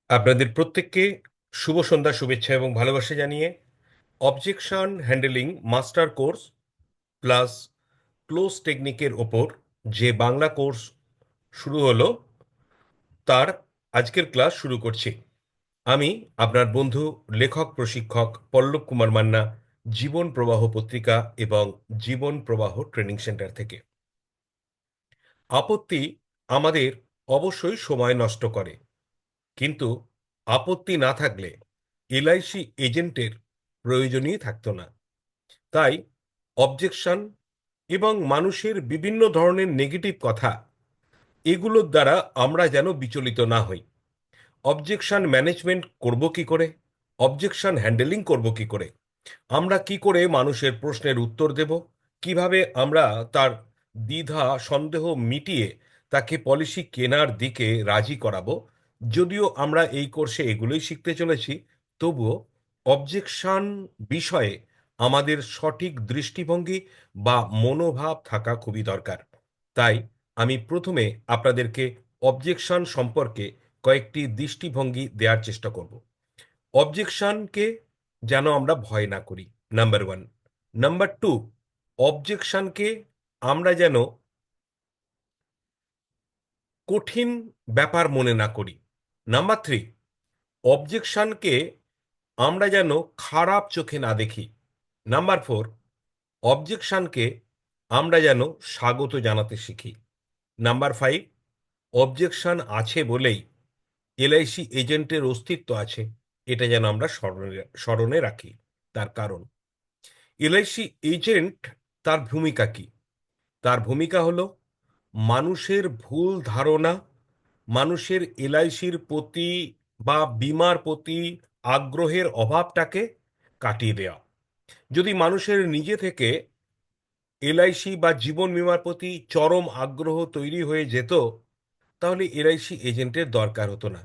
আপনাদের প্রত্যেককে শুভ সন্ধ্যা শুভেচ্ছা এবং ভালোবাসা জানিয়ে objection handling master course plus close টেকনিকের ওপর যে বাংলা কোর্স শুরু হলো তার আজকের ক্লাস শুরু করছি। আমি আপনার বন্ধু লেখক প্রশিক্ষক পল্লব কুমার মান্না, জীবন প্রবাহ পত্রিকা এবং জীবন প্রবাহ ট্রেনিং সেন্টার থেকে। আপত্তি আমাদের অবশ্যই সময় নষ্ট করে, কিন্তু আপত্তি না থাকলে এলআইসি এজেন্টের প্রয়োজনই থাকতো না। তাই অবজেকশন এবং মানুষের বিভিন্ন ধরনের নেগেটিভ কথা, এগুলোর দ্বারা আমরা যেন বিচলিত না হই। অবজেকশন ম্যানেজমেন্ট করব কি করে, অবজেকশন হ্যান্ডেলিং করব কি করে, আমরা কি করে মানুষের প্রশ্নের উত্তর দেব, কিভাবে আমরা তার দ্বিধা সন্দেহ মিটিয়ে তাকে পলিসি কেনার দিকে রাজি করাবো। যদিও আমরা এই কোর্সে এগুলোই শিখতে চলেছি, তবুও অবজেকশন বিষয়ে আমাদের সঠিক দৃষ্টিভঙ্গি বা মনোভাব থাকা খুবই দরকার। তাই আমি প্রথমে আপনাদেরকে অবজেকশন সম্পর্কে কয়েকটি দৃষ্টিভঙ্গি দেওয়ার চেষ্টা করব। অবজেকশনকে যেন আমরা ভয় না করি, নাম্বার ওয়ান। নাম্বার টু, অবজেকশনকে আমরা যেন কঠিন ব্যাপার মনে না করি। নাম্বার থ্রি, অবজেকশনকে আমরা যেন খারাপ চোখে না দেখি। নাম্বার ফোর, অবজেকশনকে আমরা যেন স্বাগত জানাতে শিখি। নাম্বার ফাইভ, অবজেকশন আছে বলেই এলআইসি এজেন্টের অস্তিত্ব আছে, এটা যেন আমরা স্মরণে স্মরণে রাখি। তার কারণ, এলআইসি এজেন্ট তার ভূমিকা কি? তার ভূমিকা হলো মানুষের ভুল ধারণা, মানুষের এলআইসির প্রতি বা বীমার প্রতি আগ্রহের অভাবটাকে কাটিয়ে দেওয়া। যদি মানুষের নিজে থেকে এলআইসি বা জীবন বীমার প্রতি চরম আগ্রহ তৈরি হয়ে যেত, তাহলে এলআইসি এজেন্টের দরকার হতো না।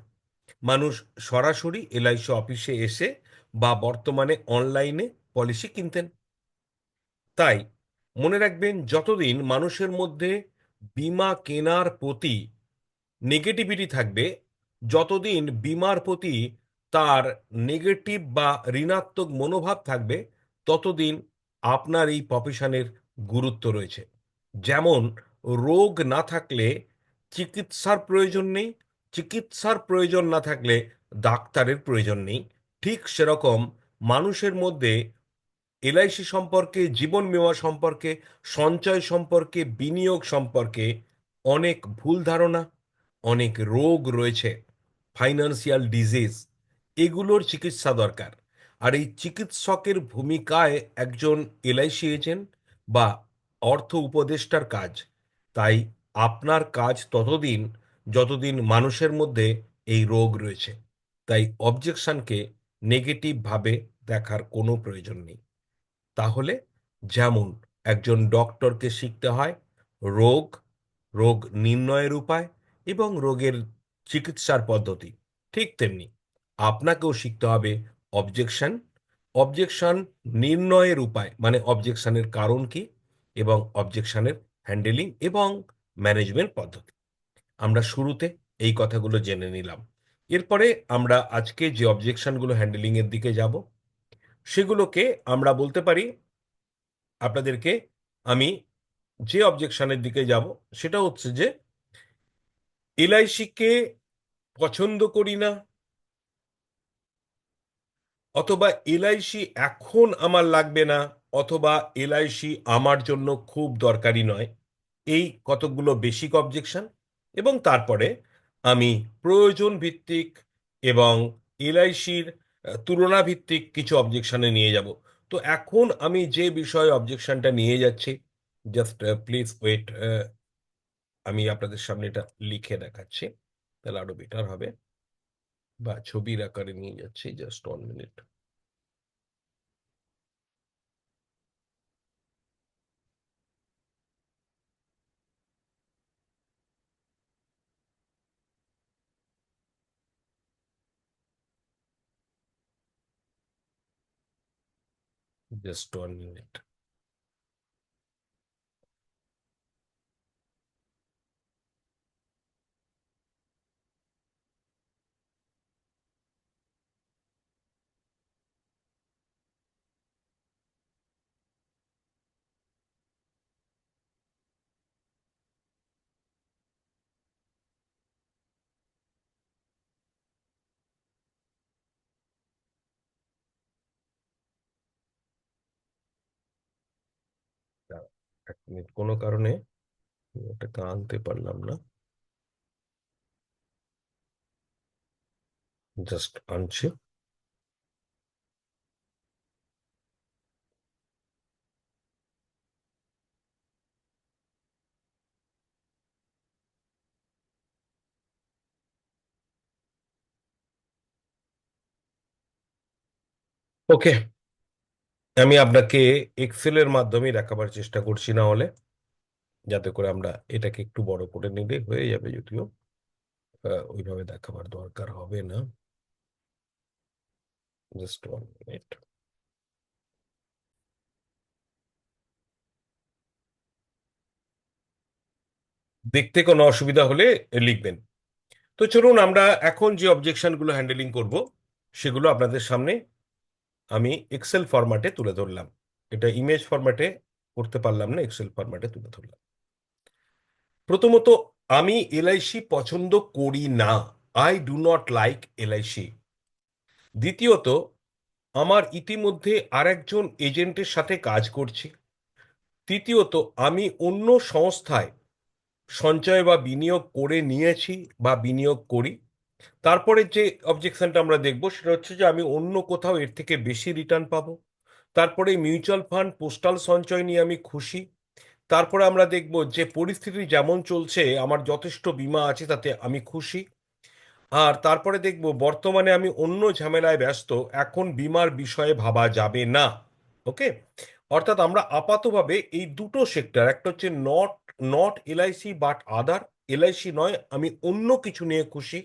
মানুষ সরাসরি এলআইসি অফিসে এসে বা বর্তমানে অনলাইনে পলিসি কিনতেন। তাই মনে রাখবেন, যতদিন মানুষের মধ্যে বীমা কেনার প্রতি নেগেটিভিটি থাকবে, যতদিন বীমার প্রতি তার নেগেটিভ বা ঋণাত্মক মনোভাব থাকবে, ততদিন আপনার এই প্রফেশনের গুরুত্ব রয়েছে। যেমন রোগ না থাকলে চিকিৎসার প্রয়োজন নেই, চিকিৎসার প্রয়োজন না থাকলে ডাক্তারের প্রয়োজন নেই, ঠিক সেরকম মানুষের মধ্যে এলআইসি সম্পর্কে, জীবন বীমা সম্পর্কে, সঞ্চয় সম্পর্কে, বিনিয়োগ সম্পর্কে অনেক ভুল ধারণা, অনেক রোগ রয়েছে, ফাইন্যান্সিয়াল ডিজিজ, এগুলোর চিকিৎসা দরকার। আর এই চিকিৎসকের ভূমিকায় একজন এলআইসি এজেন্ট বা অর্থ উপদেষ্টার কাজ। তাই আপনার কাজ ততদিন যতদিন মানুষের মধ্যে এই রোগ রয়েছে। তাই অবজেকশনকে নেগেটিভভাবে দেখার কোনো প্রয়োজন নেই। তাহলে যেমন একজন ডক্টরকে শিখতে হয় রোগ, রোগ নির্ণয়ের উপায় এবং রোগের চিকিৎসার পদ্ধতি, ঠিক তেমনি আপনাকেও শিখতে হবে অবজেকশন, অবজেকশন নির্ণয়ের উপায় মানে অবজেকশনের কারণ কি এবং অবজেকশনের হ্যান্ডেলিং এবং ম্যানেজমেন্ট পদ্ধতি। আমরা শুরুতে এই কথাগুলো জেনে নিলাম। এরপরে আমরা আজকে যে অবজেকশনগুলো হ্যান্ডেলিং এর দিকে যাব, সেগুলোকে আমরা বলতে পারি আপনাদেরকে। আমি যে অবজেকশনের দিকে যাব সেটা হচ্ছে যে এলআইসিকে পছন্দ করি না, অথবা এলআইসি এখন আমার লাগবে না, অথবা এলআইসি আমার জন্য খুব দরকারি নয়। এই কতকগুলো বেসিক অবজেকশন, এবং তারপরে আমি প্রয়োজন ভিত্তিক এবং এলআইসির তুলনা ভিত্তিক কিছু অবজেকশনে নিয়ে যাব। তো এখন আমি যে বিষয়ে অবজেকশনটা নিয়ে যাচ্ছি, জাস্ট প্লিজ ওয়েট, আমি আপনাদের সামনে এটা লিখে দেখাচ্ছি, তাহলে আরো বেটার হবে, বা ছবির আকারে নিয়ে যাচ্ছি, জাস্ট 1 মিনিট। Just 1 minute. এক মিনিট, কোনো কারণে ওটাকে আনতে পারলাম না, জাস্ট আনছি। ওকে, আমি আপনাকে এক্সেলের মাধ্যমে দেখাবার চেষ্টা করছি, না হলে যাতে করে আমরা এটাকে একটু বড় করে নিলে হয়ে যাবে, যদিও ওইভাবে দেখাবার দরকার হবে না। Just 1 minute. দেখতে কোনো অসুবিধা হলে লিখবেন। তো চলুন আমরা এখন যে অবজেকশনগুলো হ্যান্ডেলিং করব সেগুলো আপনাদের সামনে আমি এক্সেল ফরম্যাটে তুলে ধরলাম। এটা ইমেজ ফরম্যাটে করতে পারলাম না, এক্সেল ফরম্যাটে তুলে ধরলাম। প্রথমত, আমি এলআইসি পছন্দ করি না, I do not like LIC. দ্বিতীয়ত, আমার ইতিমধ্যে আরেকজন এজেন্টের সাথে কাজ করছি। তৃতীয়ত, আমি অন্য সংস্থায় সঞ্চয় বা বিনিয়োগ করে নিয়েছি বা বিনিয়োগ করি। তারপরে যে অবজেকশনটা আমরা দেখব সেটা হচ্ছে যে আমি অন্য কোথাও এর থেকে বেশি রিটার্ন পাবো। তারপরে মিউচুয়াল ফান্ড, পোস্টাল সঞ্চয় নিয়ে আমি খুশি। তারপরে আমরা দেখব যে পরিস্থিতি যেমন চলছে আমার যথেষ্ট বীমা আছে তাতে আমি খুশি। আর তারপরে দেখব বর্তমানে আমি অন্য ঝামেলায় ব্যস্ত, এখন বীমার বিষয়ে ভাবা যাবে না। ওকে, অর্থাৎ আমরা আপাতভাবে এই দুটো সেক্টর, একটা হচ্ছে not not LIC but other, LIC নয় আমি অন্য কিছু নিয়ে খুশি।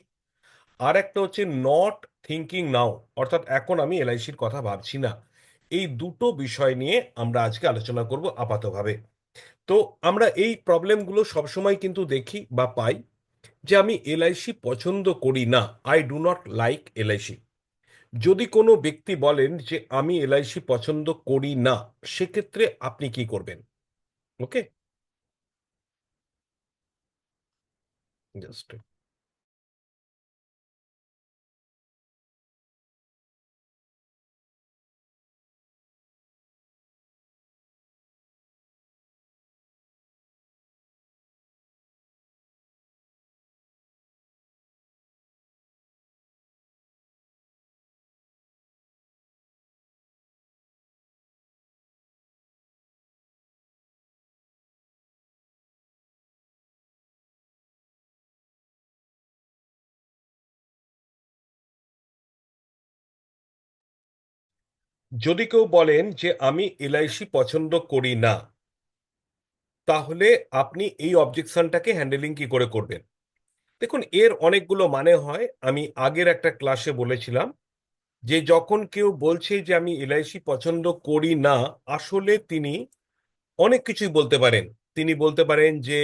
আর একটা হচ্ছে নট থিঙ্কিং নাও, অর্থাৎ এখন আমি এলআইসির কথা ভাবছি না। এই দুটো বিষয় নিয়ে আমরা আজকে আলোচনা করব আপাতভাবে। তো আমরা এই প্রবলেমগুলো সবসময় কিন্তু দেখি বা পাই, যে আমি এলআইসি পছন্দ করি না, I do not like LIC. যদি কোনো ব্যক্তি বলেন যে আমি এলআইসি পছন্দ করি না, সেক্ষেত্রে আপনি কি করবেন? ওকে, জাস্ট যদি কেউ বলেন যে আমি এলআইসি পছন্দ করি না, তাহলে আপনি এই অবজেকশনটাকে হ্যান্ডেলিং কি করে করবেন? দেখুন, এর অনেকগুলো মানে হয়। আমি আগের একটা ক্লাসে বলেছিলাম যে যখন কেউ বলছে যে আমি এলআইসি পছন্দ করি না, আসলে তিনি অনেক কিছুই বলতে পারেন। তিনি বলতে পারেন যে,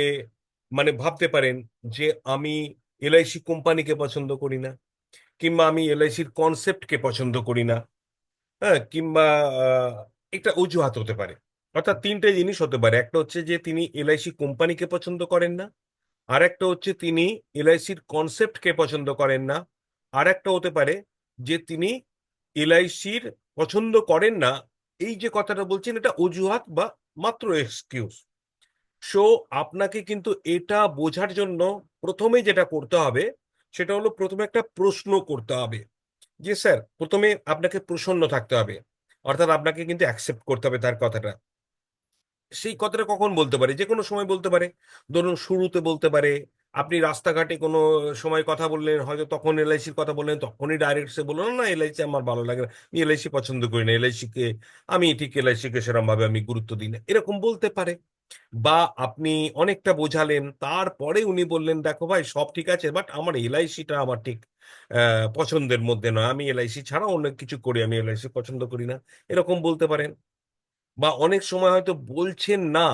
মানে ভাবতে পারেন যে আমি এলআইসি কোম্পানিকে পছন্দ করি না, কিংবা আমি এলআইসির কনসেপ্টকে পছন্দ করি না। হ্যাঁ, কিংবা আহ, একটা অজুহাত হতে পারে। অর্থাৎ তিনটে জিনিস হতে পারে, একটা হচ্ছে যে তিনি এলআইসি কোম্পানিকে পছন্দ করেন না, আর একটা হচ্ছে তিনি এলআইসির কনসেপ্টকে পছন্দ করেন না, আর একটা হতে পারে যে তিনি এলআইসির পছন্দ করেন না, এই যে কথাটা বলছেন এটা অজুহাত বা মাত্র এক্সকিউজ। সো আপনাকে কিন্তু এটা বোঝার জন্য প্রথমে যেটা করতে হবে সেটা হলো প্রথমে একটা প্রশ্ন করতে হবে। যে স্যার, প্রথমে আপনাকে প্রসন্ন থাকতে হবে, অর্থাৎ আপনাকে কিন্তু অ্যাকসেপ্ট করতে হবে তার কথাটা। সেই কথাটা কখন বলতে পারে? যে কোনো সময় বলতে পারে। ধরুন শুরুতে বলতে পারে, আপনি রাস্তাঘাটে কোনো সময় কথা বললেন, হয়তো তখন এলআইসির কথা বললেন, তখনই ডাইরেক্ট সে বললো না এলআইসি আমার ভালো লাগে না, আমি এলআইসি পছন্দ করি না, এলআইসিকে আমি ঠিক এলআইসিকে সেরকম ভাবে আমি গুরুত্ব দিই না, এরকম বলতে পারে। বা আপনি অনেকটা বোঝালেন, তারপরে উনি বললেন দেখো ভাই সব ঠিক আছে বাট আমার এলআইসিটা আমার ঠিক পছন্দের মধ্যে নয়, আমি এলআইসি ছাড়া অনেক কিছু করি, আমি এলআইসি পছন্দ করি না, এরকম বলতে পারেন। বা অনেক সময় হয়তো বলছেন না,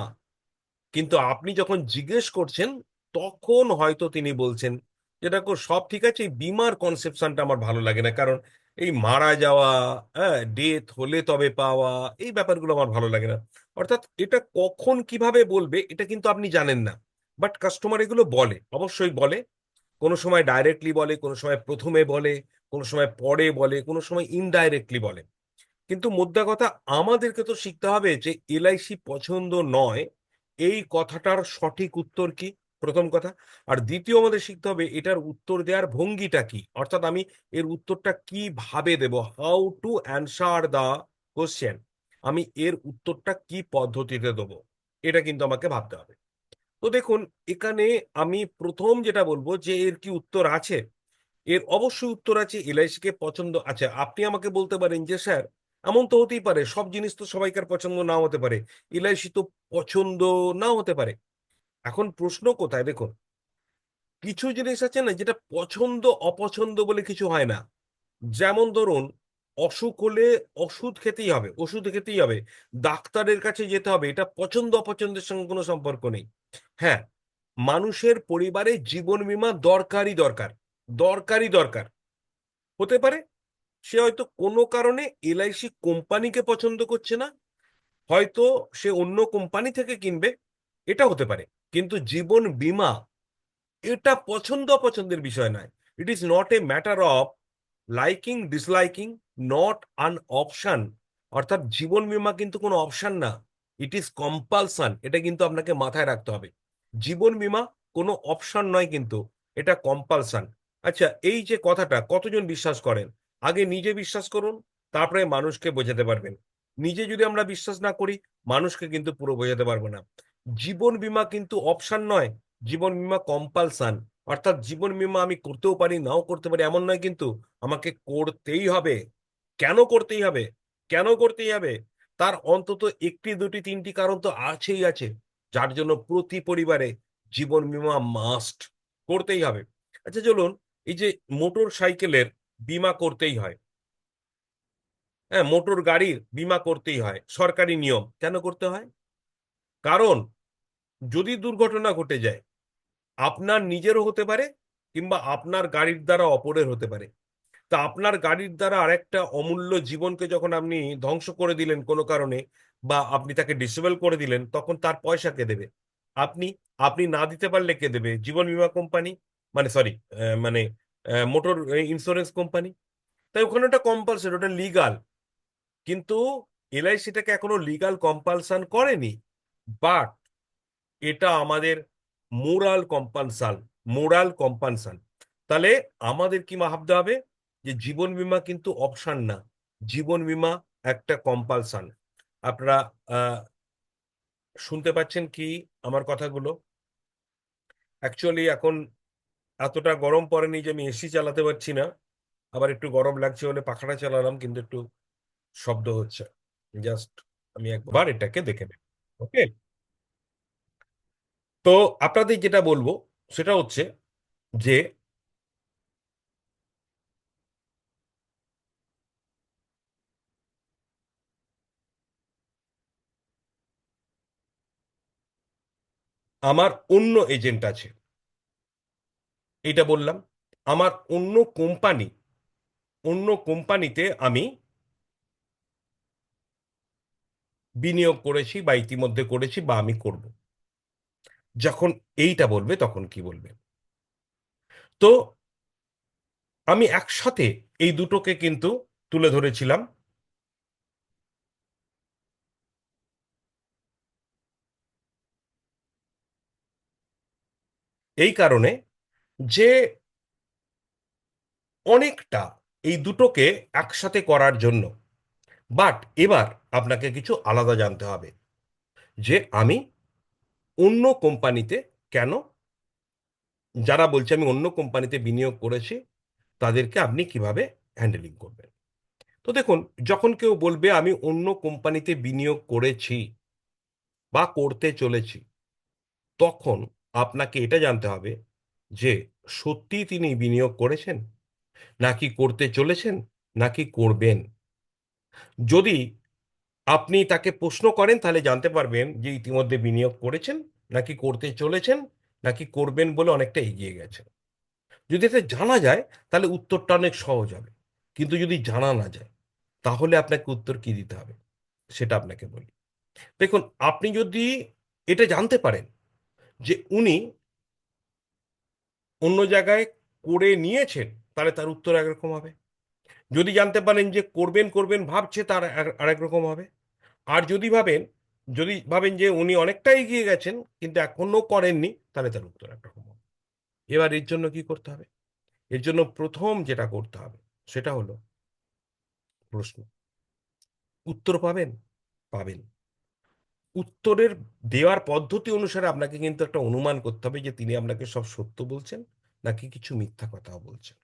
কিন্তু আপনি যখন জিজ্ঞেস করছেন তখন হয়তো তিনি বলছেন যে দেখো সব ঠিক আছে, এই বীমার কনসেপশনটা আমার ভালো লাগে না, কারণ এই মারা যাওয়া, হ্যাঁ, ডেথ হলে তবে পাওয়া, এই ব্যাপারগুলো আমার ভালো লাগে না। অর্থাৎ এটা কখন কিভাবে বলবে এটা কিন্তু আপনি জানেন না, বাট কাস্টমার এগুলো বলে, অবশ্যই বলে। কোনো সময় ডাইরেক্টলি বলে, কোনো সময় প্রথমে বলে, কোনো সময় পরে বলে, কোনো সময় ইনডাইরেক্টলি বলে। কিন্তু মোদ্দা কথা, আমাদেরকে তো শিখতে হবে যে এলআইসি পছন্দ নয়, এই কথাটার সঠিক উত্তর কি, প্রথম কথা। আর দ্বিতীয় আমাদের শিখতে হবে এটার উত্তর দেওয়ার ভঙ্গিটা কি, অর্থাৎ আমি এর উত্তরটা কিভাবে দেব, how to answer the question, আমি এর উত্তরটা কি পদ্ধতিতে দেবো, এটা কিন্তু আমাকে ভাবতে হবে। তো দেখুন, এখানে আমি প্রথম যেটা বলবো যে এর কি উত্তর আছে, এর অবশ্যই উত্তর আছে। এলআইসিকে পছন্দ, আচ্ছা আপনি আমাকে বলতে পারেন যে স্যার এমন তো হতেই পারে, সব জিনিস তো সবাইকার পছন্দ নাও হতে পারে, এলআইসি তো পছন্দ নাও হতে পারে। এখন প্রশ্ন কোথায় দেখুন, কিছু জিনিস আছে না যেটা পছন্দ অপছন্দ বলে কিছু হয় না। যেমন ধরুন, অসুখ হলে ওষুধ খেতেই হবে, ওষুধ খেতেই হবে, ডাক্তারের কাছে যেতে হবে, এটা পছন্দ অপছন্দের সঙ্গে কোনো সম্পর্ক নেই। হ্যাঁ, মানুষের পরিবারে জীবন বীমা দরকারই দরকার, দরকারই দরকার। হতে পারে সে হয়তো কোনো কারণে এলআইসি কোম্পানিকে পছন্দ করছে না, হয়তো সে অন্য কোম্পানি থেকে কিনবে, এটা হতে পারে। কিন্তু জীবন বীমা এটা পছন্দ অপছন্দের বিষয় নয়। It is not a matter of liking disliking, not an option. অর্থাৎ জীবন বীমা কিন্তু কোনো অপশন না, ইট ইজ কম্পালসন। এটা কিন্তু আপনাকে মাথায় রাখতে হবে, জীবন বীমা কোনো অপশন নয়, কিন্তু এটা কম্পালসন। আচ্ছা, এই যে কথাটা কতজন বিশ্বাস করেন, আগে নিজে বিশ্বাস করুন, তারপরে মানুষকে বোঝাতে পারবেন। নিজে যদি আমরা বিশ্বাস না করি, মানুষকে কিন্তু পুরো বোঝাতে পারবো না। জীবন বীমা কিন্তু অপশন নয়, জীবন বীমা কম্পালসন। অর্থাৎ জীবন বীমা আমি করতেও পারি নাও করতে পারি এমন নয়, কিন্তু আমাকে করতেই হবে। কেন করতেই হবে, কেন করতেই হবে, তার অন্তত একটি দুটি তিনটি কারণ তো আছেই আছে, যার জন্য প্রতি পরিবারে জীবন বীমা মাস্ট, করতেই হবে। আচ্ছা চলুন, এই যে মোটর সাইকেলের বীমা করতেই হয়, হ্যাঁ মোটর গাড়ির বীমা করতেই হয়, সরকারি নিয়ম। কেন করতে হয়? কারণ যদি দুর্ঘটনা ঘটে যায়, আপনার নিজেরও হতে পারে, কিংবা আপনার গাড়ির দ্বারা অপরের হতে পারে। তা আপনার গাড়ির দ্বারা আরেকটা অমূল্য জীবনকে যখন আপনি ধ্বংস করে দিলেন কোনো কারণে, বা আপনি তাকে ডিসেবল করে দিলেন, তখন তার পয়সা কে দেবে? আপনি। আপনি না দিতে পারলে কে দেবে? জীবন বীমা কোম্পানি, মানে সরি, মানে মোটর ইন্স্যুরেন্স কোম্পানি। তাই ওখানে ওটা কম্পালসারি, ওটা লিগাল। কিন্তু এলআইসিটাকে এখনো লিগাল কম্পালশন করেনি, বাট এটা আমাদের মোরাল কম্পালসান, মোরাল কম্পালসান। তাহলে আমাদের কি ভাবতে হবে যে জীবন বীমা কিন্তু অপশন না, জীবন বীমা একটা কম্পালসান। আপনারা আহ, শুনতে পাচ্ছেন কি আমার কথাগুলো? অ্যাকচুয়ালি এখন এতটা গরম পড়েনি যে আমি এসি চালাতে পারছি না, আবার একটু গরম লাগছে বলে পাখাটা চালালাম, কিন্তু একটু শব্দ হচ্ছে। জাস্ট আমি একবার এটাকে দেখে নেব। ওকে। তো আপনাদের যেটা বলবো সেটা হচ্ছে যে আমার অন্য এজেন্ট আছে, এটা বললাম। আমার অন্য কোম্পানি, অন্য কোম্পানিতে আমি বিনিয়োগ করেছি, বা ইতিমধ্যে করেছি, বা আমি করব। যখন এইটা বলবে তখন কি বলবে? তো আমি একসাথে এই দুটোকে কিন্তু তুলে ধরেছিলাম। এই কারণে যে অনেকটা এই দুটোকে একসাথে করার জন্য। বাট এবার আপনাকে কিছু আলাদা জানতে হবে, যে আমি অন্য কোম্পানিতে কেন, যারা বলছে আমি অন্য কোম্পানিতে বিনিয়োগ করেছি, তাদেরকে আপনি কিভাবে হ্যান্ডেলিং করবেন। তো দেখুন, যখন কেউ বলবে আমি অন্য কোম্পানিতে বিনিয়োগ করেছি বা করতে চলেছি, তখন আপনাকে এটা জানতে হবে যে সত্যি তিনি বিনিয়োগ করেছেন, নাকি করতে চলেছেন, নাকি করবেন। যদি আপনি তাকে প্রশ্ন করেন, তাহলে জানতে পারবেন যে ইতিমধ্যে বিনিয়োগ করেছেন, নাকি করতে চলেছেন, নাকি করবেন বলে অনেকটা এগিয়ে গেছেন। যদি এটা জানা যায়, তাহলে উত্তরটা অনেক সহজ হবে। কিন্তু যদি জানা না যায়, তাহলে আপনাকে উত্তর কি দিতে হবে সেটা আপনাকে বলি। দেখুন, আপনি যদি এটা জানতে পারেন যে উনি অন্য জায়গায় করে নিয়েছেন, তাহলে তার উত্তর একরকম হবে। যদি জানতে পারেন যে করবেন করবেন ভাবছে, তার আরেক রকম হবে। আর যদি ভাবেন যদি ভাবেন যে উনি অনেকটা এগিয়ে গেছেন কিন্তু এখনো করেননি, তাহলে তার উত্তর একরকম হবে। এবার এর জন্য কি করতে হবে? এর জন্য প্রথম যেটা করতে হবে সেটা হলো প্রশ্ন। উত্তর পাবেন? পাবেন। উত্তরের দেওয়ার পদ্ধতি অনুসারে আপনাকে কিন্তু একটা অনুমান করতে হবে যে তিনি আপনাকে সব সত্য বলছেন নাকি কিছু মিথ্যা কথাও বলছেন।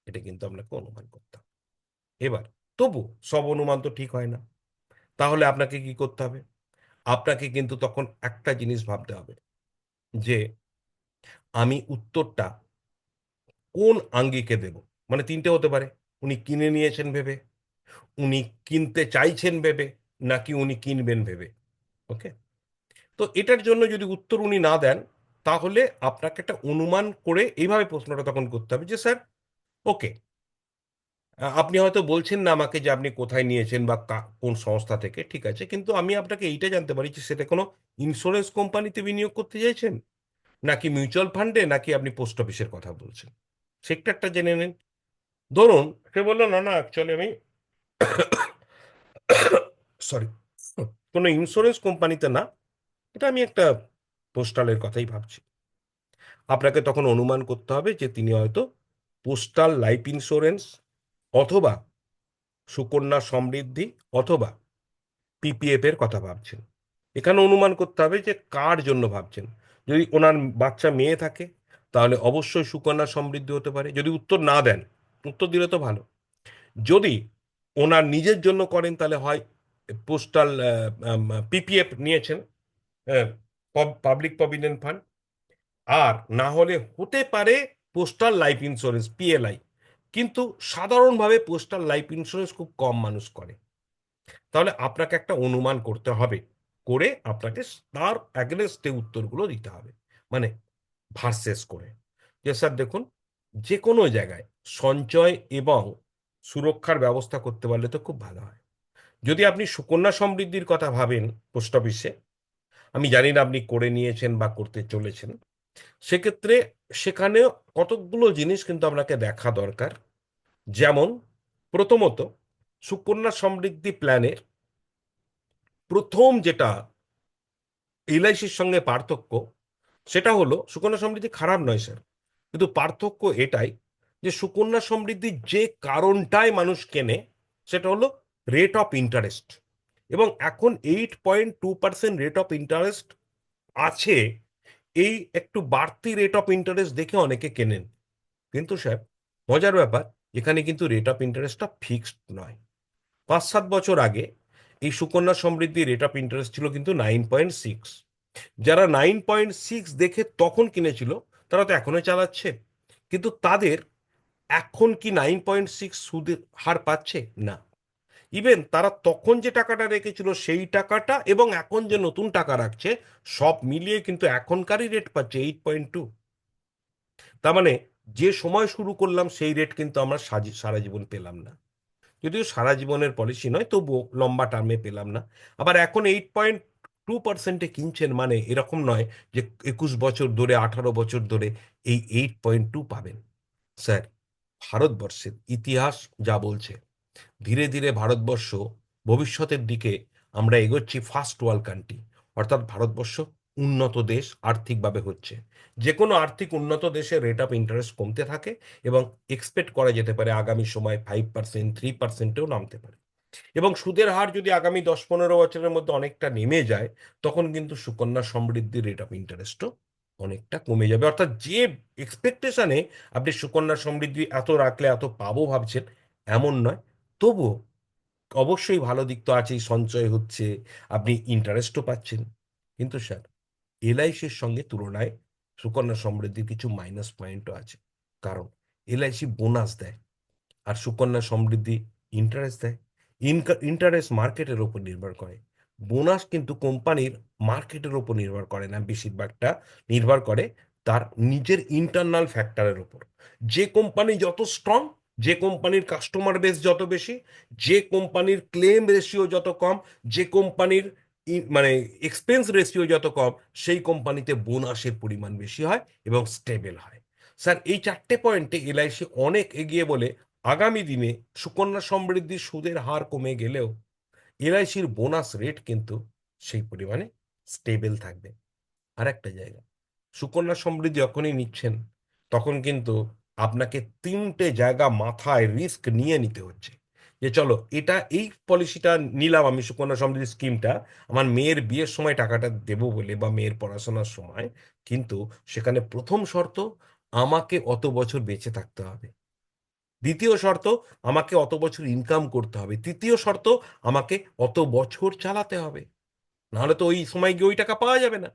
এটা কিন্তু আপনাকে অনুমান করতে হবে। এবার তবু সব অনুমান তো ঠিক হয় না। তাহলে আপনাকে কি করতে হবে? আপনাকে কিন্তু তখন একটা জিনিস ভাবতে হবে যে আমি উত্তরটা কোন আঙ্গিকে দেব? মানে ৩ টে হতে পারে। উনি কিনে নিয়েছেন ভেবে, উনি কিনতে চাইছেন ভেবে, নাকি উনি কিনবেন ভেবে। ওকে? তো এটার জন্য যদি উত্তর উনি না দেন, তাহলে আপনাকে একটা অনুমান করে এইভাবে প্রশ্নটা তখন করতে হবে যে, "স্যার, ওকে, আপনি হয়তো বলছেন না আমাকে যে আপনি কোথায় নিয়েছেন বা কোন সংস্থা থেকে। ঠিক আছে। কিন্তু আমি আপনাকে এইটা জানতে পারি যে সেটা কোনো ইন্সুরেন্স কোম্পানিতে বিনিয়োগ করতে চাইছেন? নাকি মিউচুয়াল ফান্ডে? নাকি আপনি পোস্ট অফিসের কথা বলছেন? সেক্টরটা জেনে নিন।" ধরুন সে বলল, "না, না, অ্যাকচুয়ালি আমি সরি, কোনো ইন্সুরেন্স কোম্পানিতে না। এটা আমি একটা পোস্টালের কথাই ভাবছি।" আপনাকে তখন অনুমান করতে হবে যে তিনি হয়তো পোস্টাল লাইফ ইন্সুরেন্স অথবা সুকন্যা সমৃদ্ধি অথবা পিপিএফ এর কথা ভাবছেন। এখানে অনুমান করতে হবে যে কার জন্য ভাবছেন। যদি ওনার বাচ্চা মেয়ে থাকে তাহলে অবশ্যই সুকন্যা সমৃদ্ধি হতে পারে। যদি উত্তর না দেন, উত্তর দিলে তো ভালো। যদি ওনার নিজের জন্য করেন তাহলে হয় পোস্টাল পিপিএফ নিয়েছেন, পাবলিক প্রভিডেন্ট ফান্ড। আর না হলে হতে পারে পোস্টাল লাইফ ইন্স্যুরেন্স, পিএলআই। কিন্তু সাধারণভাবে পোস্টাল লাইফ ইন্স্যুরেন্স খুব কম মানুষ করে। তাহলে আপনাকে একটা অনুমান করতে হবে। করে আপনাকে তার এগেইনস্ট এ উত্তরগুলো দিতে হবে। মানে ভার্সেস করে। যে স্যার দেখুন, যেকোনো জায়গায় সঞ্চয় এবং সুরক্ষার ব্যবস্থা করতে পারলে তো খুব ভালো হয়। যদি আপনি সুকন্যা সমৃদ্ধির কথা ভাবেন পোস্ট অফিসে, আমি জানি না আপনি করে নিয়েছেন বা করতে চলেছেন। সেক্ষেত্রে সেখানেও কতকগুলো জিনিস কিন্তু আপনাকে দেখা দরকার। যেমন প্রথমত সুকন্যা সমৃদ্ধি প্ল্যানের ১ম যেটা এলআইসির সঙ্গে পার্থক্য, সেটা হলো সুকন্যা সমৃদ্ধি খারাপ নয় স্যার। কিন্তু পার্থক্য এটাই যে সুকন্যা সমৃদ্ধির যে কারণটায় মানুষ কেনে সেটা হলো রেট অফ ইন্টারেস্ট। এবং এখন 8.2% রেট অফ ইন্টারেস্ট আছে। এই একটু বাড়তি রেট অফ ইন্টারেস্ট দেখে অনেকে কেনেন। কিন্তু স্যার মজার ব্যাপার, এখানে কিন্তু রেট অফ ইন্টারেস্টটা ফিক্সড নয়। ৫-৭ বছর আগে এই Sukanya Samriddhi rate of interest ছিল কিন্তু 9.6। যারা 9.6 দেখে তখন কিনেছিল তারা তো এখনো চালাচ্ছে। কিন্তু তাদের এখন কি 9.6 সুদের হার পাচ্ছে? না। ইভেন তারা তখন যে টাকাটা রেখেছিল সেই টাকাটা এবং এখন যে নতুন টাকা রাখছে সব মিলিয়ে কিন্তু এখনকারই রেট পাচ্ছে 8.2। তার মানে যে সময় শুরু করলাম সেই রেট কিন্তু আমরা সারা জীবন পেলাম না। যদিও সারা জীবনের পলিসি নয় তবুও লম্বা টার্মে পেলাম না। আবার এখন 8.2% কিনছেন মানে এরকম নয় যে ২১ বছর ধরে ১৮ বছর ধরে এই 8.2 পাবেন। স্যার, ভারতবর্ষের ইতিহাস যা বলছে, ধীরে ধীরে ভারতবর্ষ ভবিষ্যতের দিকে আমরা এগোচ্ছি ফার্স্ট ওয়ার্ল্ড কান্ট্রি। অর্থাৎ ভারতবর্ষ উন্নত দেশ আর্থিকভাবে হচ্ছে। যে কোনো আর্থিক উন্নত দেশে রেট অফ ইন্টারেস্ট কমতে থাকে এবং এক্সপেক্ট করা যেতে পারে আগামী সময় 5%, 3%-এও নামতে পারে। এবং সুদের হার যদি আগামী ১০-১৫ বছরের মধ্যে অনেকটা নেমে যায়, তখন কিন্তু সুকন্যা সমৃদ্ধির রেট অফ ইন্টারেস্টও অনেকটা কমে যাবে। অর্থাৎ যে এক্সপেকটেশনে আপনি সুকন্যা সমৃদ্ধি এত রাখলে এত পাবো ভাবছেন, এমন নয়। তবুও অবশ্যই ভালো দিক তো আছেই, সঞ্চয় হচ্ছে, আপনি ইন্টারেস্টও পাচ্ছেন। কিন্তু স্যার এলআইসির সঙ্গে তুলনায় সুকন্যা সমৃদ্ধির কিছু মাইনাস পয়েন্টও আছে। কারণ এলআইসি বোনাস দেয়। আর সুকন্যা সমৃদ্ধি ইন্টারেস্ট দেয়। ইন্টারেস্ট মার্কেটের উপর নির্ভর করে। বোনাস কিন্তু কোম্পানির মার্কেটের উপর নির্ভর করে না, বেশিরভাগটা নির্ভর করে তার নিজের ইন্টারনাল ফ্যাক্টরের উপর। যে কোম্পানি যত স্ট্রং, যে কোম্পানির কাস্টমার বেস যত বেশি, যে কোম্পানির ক্লেম রেশিও যত কম, যে কোম্পানির মানে এক্সপেন্স রেশিও যত কম, সেই কোম্পানিতে বোনাসের পরিমাণ বেশি হয় এবং স্টেবল হয়। স্যার এই ৪ পয়েন্টে এলআইসি অনেক এগিয়ে বলে আগামী দিনে সুকন্যা সমৃদ্ধির সুদের হার কমে গেলেও এলআইসির বোনাস রেট কিন্তু সেই পরিমাণে স্টেবল থাকবে। আরেকটা জায়গা, সুকন্যা সমৃদ্ধি যখনই নিচ্ছেন, তখন কিন্তু আপনাকে ৩ টে জায়গা মাথায় রিস্ক নিয়ে নিতে হচ্ছে। যে চলো এটা এই পলিসিটা নিলাম আমি সুকন্যা সমৃদ্ধি স্কিমটা আমার মেয়ের বিয়ের সময় টাকাটা দেবো বলে বা মেয়ের পড়াশোনার সময়। কিন্তু সেখানে ১ম শর্ত আমাকে অত বছর বেঁচে থাকতে হবে। ২য় শর্ত আমাকে অত বছর ইনকাম করতে হবে। ৩য় শর্ত আমাকে অত বছর চালাতে হবে। নাহলে তো ওই সময় গিয়ে ওই টাকা পাওয়া যাবে না।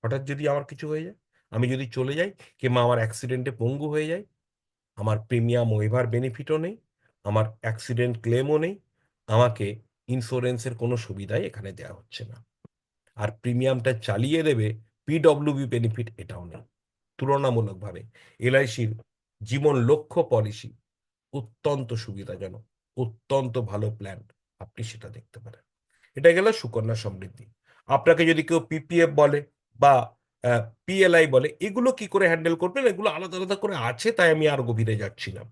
হঠাৎ যদি আমার কিছু হয়ে যায়, আমি যদি চলে যাই কিংবা আমার অ্যাক্সিডেন্টে পঙ্গু হয়ে যাই, আমার প্রিমিয়াম ওয়েভার বেনিফিটও নেই, আমার অ্যাক্সিডেন্ট ক্লেমও নেই, আমাকে ইন্সুরেন্সের কোনো সুবিধাই এখানে দেয়া হচ্ছে না। আর প্রিমিয়ামটা চালিয়ে দেবে পিডব্লিউবি বেনিফিট এটাও নেই। তুলনামূলকভাবে এলআইসির জীবন লক্ষ্য পলিসি অত্যন্ত সুবিধাজনক, অত্যন্ত ভালো প্ল্যান। আপনি সেটা দেখতে পারেন। এটা গেল সুকন্যা সমৃদ্ধি। আপনাকে যদি কেউ পিপিএফ বলে বা পিএলআই বলে, এগুলো কি করে হ্যান্ডেল করবেন? এগুলো আলাদা, আলাদা করে আছে, তাই আমি আর গভীরে যাচ্ছি না।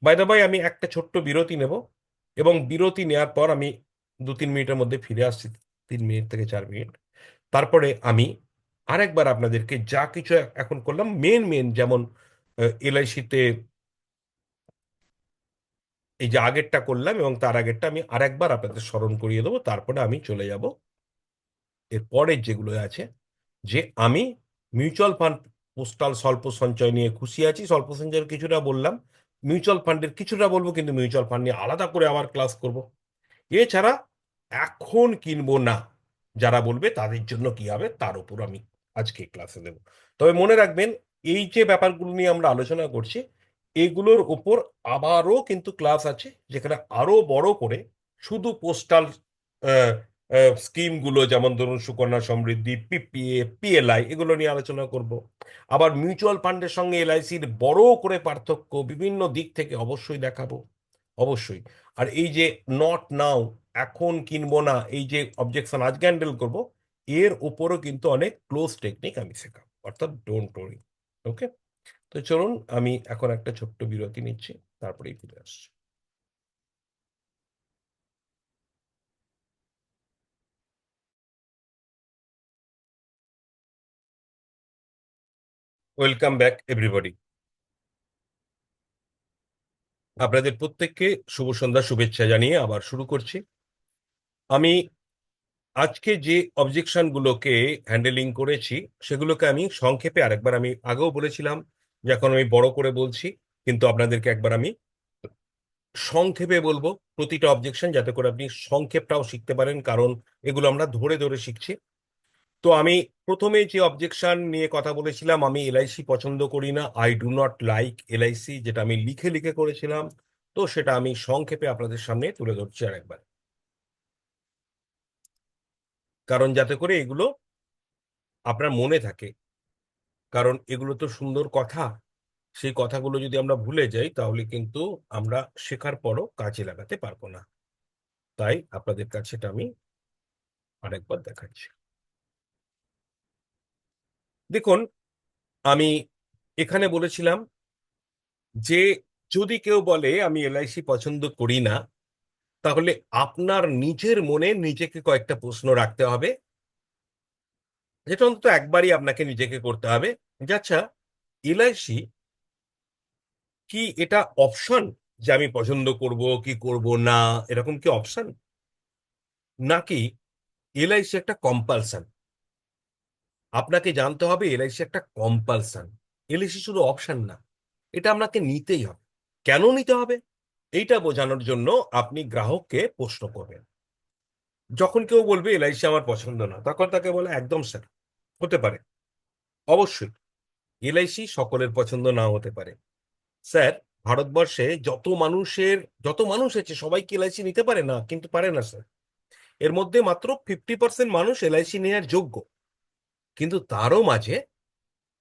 বাই দ্য বাই আমি একটা ছোট্ট বিরতি নেব এবং বিরতি নেয়ার পর আমি ২-৩ মিনিটের মধ্যে ফিরে আসছি। ৩ মিনিট থেকে ৪ মিনিট। তারপরে আমি আরেকবার আপনাদেরকে যা কিছু এখন করলাম মেইন যেমন এলআইসিতে এই যে আগেরটা করলাম এবং তার আগেরটা আমি আরেকবার আপনাদের স্মরণ করিয়ে দেবো। তারপরে আমি চলে যাব এর পরের যেগুলো আছে, যে আমি মিউচুয়াল ফান্ড পোস্টাল স্বল্প সঞ্চয় নিয়ে খুশি আছি। স্বল্প সঞ্চয়ের কিছুটা বললাম। মিউচুয়াল ফান্ডের কিছুটা বলব, কিন্তু মিউচুয়াল ফান্ড নিয়ে আলাদা করে আবার ক্লাস করব। এছাড়া এখন কিনবো না যারা বলবে তাদের জন্য কি হবে তার উপর আমি আজকে ক্লাসে দেব। তবে মনে রাখবেন এই যে ব্যাপারগুলো নিয়ে আমরা আলোচনা করছি এগুলোর উপর আবারও কিন্তু ক্লাস আছে, যেখানে আরো বড় করে শুধু পোস্টাল স্কিমগুলো যেমন ধরুন সুকন্যা সমৃদ্ধি, পিপিএ, পিএলআই এগুলো নিয়ে আলোচনা করব। আবার মিউচুয়াল ফান্ডের সঙ্গে এলআইসির বড় করে পার্থক্য বিভিন্ন দিক থেকে অবশ্যই দেখাবো, অবশ্যই। আর এই যে নট নাও, এখন কিনবো না, এই যে অবজেকশন আজকে হ্যান্ডেল করব, এর উপরও কিন্তু অনেক ক্লোজ টেকনিক আমি শেখাবো, অর্থাৎ ডোন্ট ওয়ারি। ওকে, তো চলুন আমি এখন একটা ছোট্ট বিরতি নিচ্ছি, তারপরেই ফিরে আসছি। Welcome back everybody. আপনাদের প্রত্যেককে শুভ সন্ধ্যা শুভেচ্ছা জানিয়ে আবার শুরু করছি। আমি আজকে যে অবজেকশন গুলোকে হ্যান্ডেলিং করেছি সেগুলোকে আমি সংক্ষেপে আরেকবার, আমি আগেও বলেছিলাম যে এখন আমি বড় করে বলছি, কিন্তু আপনাদেরকে একবার আমি সংক্ষেপে বলবো প্রতিটা অবজেকশন, যাতে করে আপনি সংক্ষেপটাও শিখতে পারেন, কারণ এগুলো আমরা ধরে ধরে শিখছি। তো আমি প্রথমে যে অবজেকশন নিয়ে কথা বলেছিলাম, আমি এলআইসি পছন্দ করি না, I do not like LIC, যেটা আমি লিখে লিখে করেছিলাম। তো সেটা আমি সংক্ষেপে আপনাদের সামনে তুলে ধরছি আরেকবার, কারণ যাতে করে এগুলো আপনার মনে থাকে। কারণ এগুলো তো সুন্দর কথা, সেই কথাগুলো যদি আমরা ভুলে যাই তাহলে কিন্তু আমরা শেখার পরও কাজে লাগাতে পারবো না। তাই আপনাদের কাছে এটা আমি আরেকবার দেখাচ্ছি। দেখুন, আমি এখানে বলেছিলাম যে যদি কেউ বলে আমি এলআইসি পছন্দ করি না, তাহলে আপনার নিজের মনে নিজেকে কয়েকটা প্রশ্ন রাখতে হবে, যেটা অন্তত একবারই আপনাকে নিজেকে করতে হবে। যে আচ্ছা, এলআইসি কি এটা অপশন, যে আমি পছন্দ করব কি করব না, এরকম কি অপশন, নাকি এলআইসি একটা কম্পালশন? আপনাকে জানতে হবে এলআইসি একটা কম্পালশন। এলআইসি শুধু অপশন না, এটা আপনাকে নিতেই হবে। কেন নিতে হবে এইটা বোঝানোর জন্য আপনি গ্রাহককে প্রশ্ন করবেন। যখন কেউ বলবে এলআইসি আমার পছন্দ না, তখন তাকে বলে একদম স্যার, হতে পারে, অবশ্যই এলআইসি সকলের পছন্দ নাও হতে পারে। স্যার, ভারতবর্ষে যত মানুষ আছে সবাই কি এলআইসি নিতে পারে? না, কিন্তু পারে না স্যার। এর মধ্যে মাত্র 50% মানুষ এলআইসি নেওয়ার যোগ্য, কিন্তু তারও মাঝে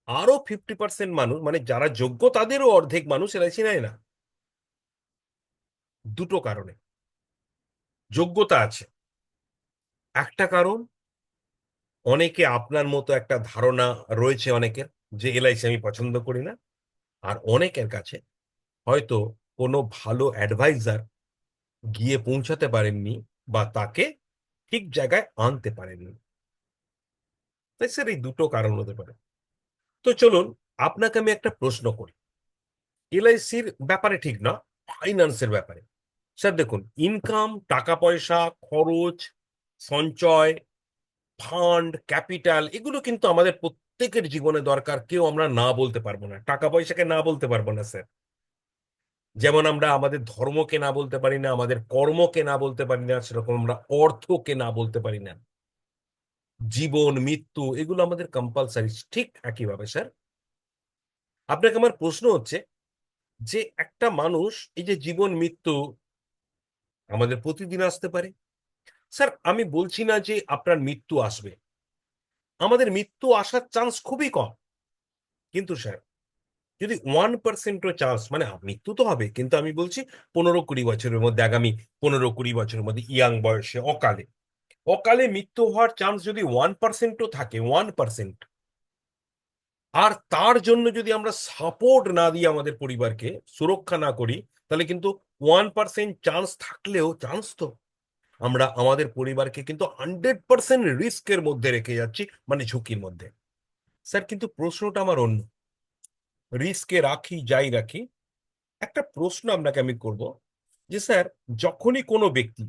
আরো 50% মানুষ, মানে যারা যোগ্য তাদেরও অর্ধেক মানুষ এলআইসি নেয় না। দুটো কারণে। যোগ্যতা আছে, একটা কারণ অনেকে আপনার মতো একটা ধারণা রয়েছে অনেকের, যে এলআইসি আমি পছন্দ করি না। আর অনেকের কাছে হয়তো কোনো ভালো অ্যাডভাইজার গিয়ে পৌঁছাতে পারেননি, বা তাকে ঠিক জায়গায় আনতে পারেননি। তাই স্যার এই দুটো কারণ হতে পারে। তো চলুন আপনাকে আমি একটা প্রশ্ন করি। এলআইসির ব্যাপারে ঠিক না, ফাইন্যান্সের ব্যাপারে। স্যার দেখুন, ইনকাম, টাকা পয়সা, খরচ, সঞ্চয়, ফান্ড, ক্যাপিটাল এগুলো কিন্তু আমাদের প্রত্যেকের জীবনে দরকার। কেউ আমরা না বলতে পারবো না। টাকা পয়সাকে না বলতে পারবো না স্যার। যেমন আমরা আমাদের ধর্মকে না বলতে পারি না, আমাদের কর্মকে না বলতে পারি না, সেরকম আমরা অর্থকে না বলতে পারি না। জীবন, মৃত্যু এগুলো আমাদের কম্পালসারি। ঠিক একইভাবে স্যার, আপনাকে আমার প্রশ্ন হচ্ছে যে একটা মানুষ, এই যে জীবন মৃত্যু আমাদের প্রতিদিন আসতে পারে। স্যার আমি বলছি না যে আপনার মৃত্যু আসবে, আমাদের মৃত্যু আসার চান্স খুবই কম। কিন্তু স্যার যদি 1%ও চান্স, মানে মৃত্যু তো হবে, কিন্তু আমি বলছি 15-20 বছরের মধ্যে, আগামী 15-20 বছরের মধ্যে ইয়াং বয়সে অকালে অকালে মৃত্যু হওয়ার চান্স যদি 1%ও থাকে, 1%, আর তার জন্য যদি আমরা সাপোর্ট না দিই, আমাদের পরিবারকে সুরক্ষা না করি, তাহলে কিন্তু 1% চান্স থাকলেও, চান্স তো, আমরা আমাদের পরিবারকে কিন্তু 100% রিস্কের মধ্যে রেখে যাচ্ছি, মানে ঝুঁকির মধ্যে। স্যার কিন্তু প্রশ্নটা আমার অন্য। রিস্কে রাখি যাই রাখি, একটা প্রশ্ন আপনাকে আমি করব যে স্যার, যখনই কোনো ব্যক্তি,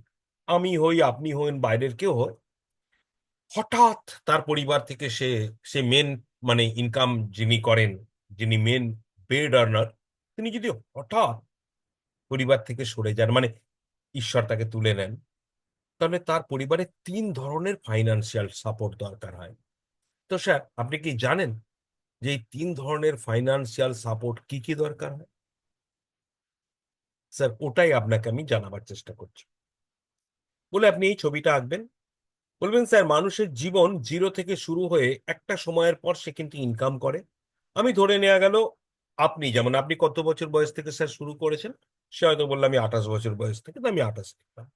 আমি হই, আপনি হন, বাইরের কেউ হয়, হঠাৎ তার পরিবার থেকে সে সে মেন, মানে ইনকাম যিনি করেন, যিনি মেন পেড আর্নার, তিনি যদি হঠাৎ পরিবার থেকে সরে যান, মানে ঈশ্বর তাকে তুলে নেন, তাহলে তার পরিবারে 3 ধরনের ফাইন্যান্সিয়াল সাপোর্ট দরকার হয়। তো স্যার আপনি কি জানেন যে এই 3 ধরনের ফাইন্যান্সিয়াল সাপোর্ট কি কি দরকার হয়? স্যার ওটাই আপনাকে আমি জানাবার চেষ্টা করছি। বলে আপনি এই ছবিটা আঁকবেন, বলবেন স্যার মানুষের জীবন জিরো থেকে শুরু হয়ে একটা সময়ের পর সে কিন্তু ইনকাম করে। আমি ধরে নেওয়া গেল, আপনি যেমন, আপনি কত বছর বয়স থেকে স্যার শুরু করেছেন? সে হয়তো বললাম আমি 28 বছর বয়স থেকে, তো আমি 28 লিখলাম।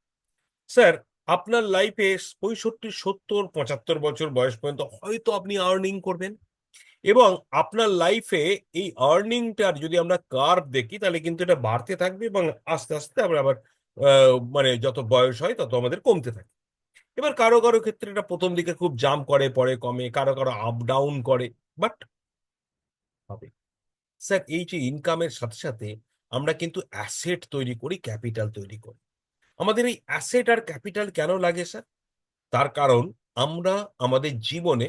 স্যার আপনার লাইফে 65, 70, 75 বছর বয়স পর্যন্ত হয়তো আপনি আর্নিং করবেন, এবং আপনার লাইফে এই আর্নিংটার যদি আমরা কার্ভ দেখি, তাহলে কিন্তু এটা বাড়তে থাকবে, এবং আস্তে আস্তে আমরা আবার মানে যত বয়স হয় তত আমাদের কমতে থাকে। এবার কারো কারো ক্ষেত্রে এটা প্রথম দিকে খুব জাম্প করে, পরে কমে, কারো কারো আপ ডাউন করে, বাট হবে। স্যার এই যে ইনকামের সাথে সাথে আমরা কিন্তু অ্যাসেট তৈরি করি, ক্যাপিটাল তৈরি করি। আমাদের এই অ্যাসেট আর ক্যাপিটাল কেন লাগে স্যার? তার কারণ আমরা আমাদের জীবনে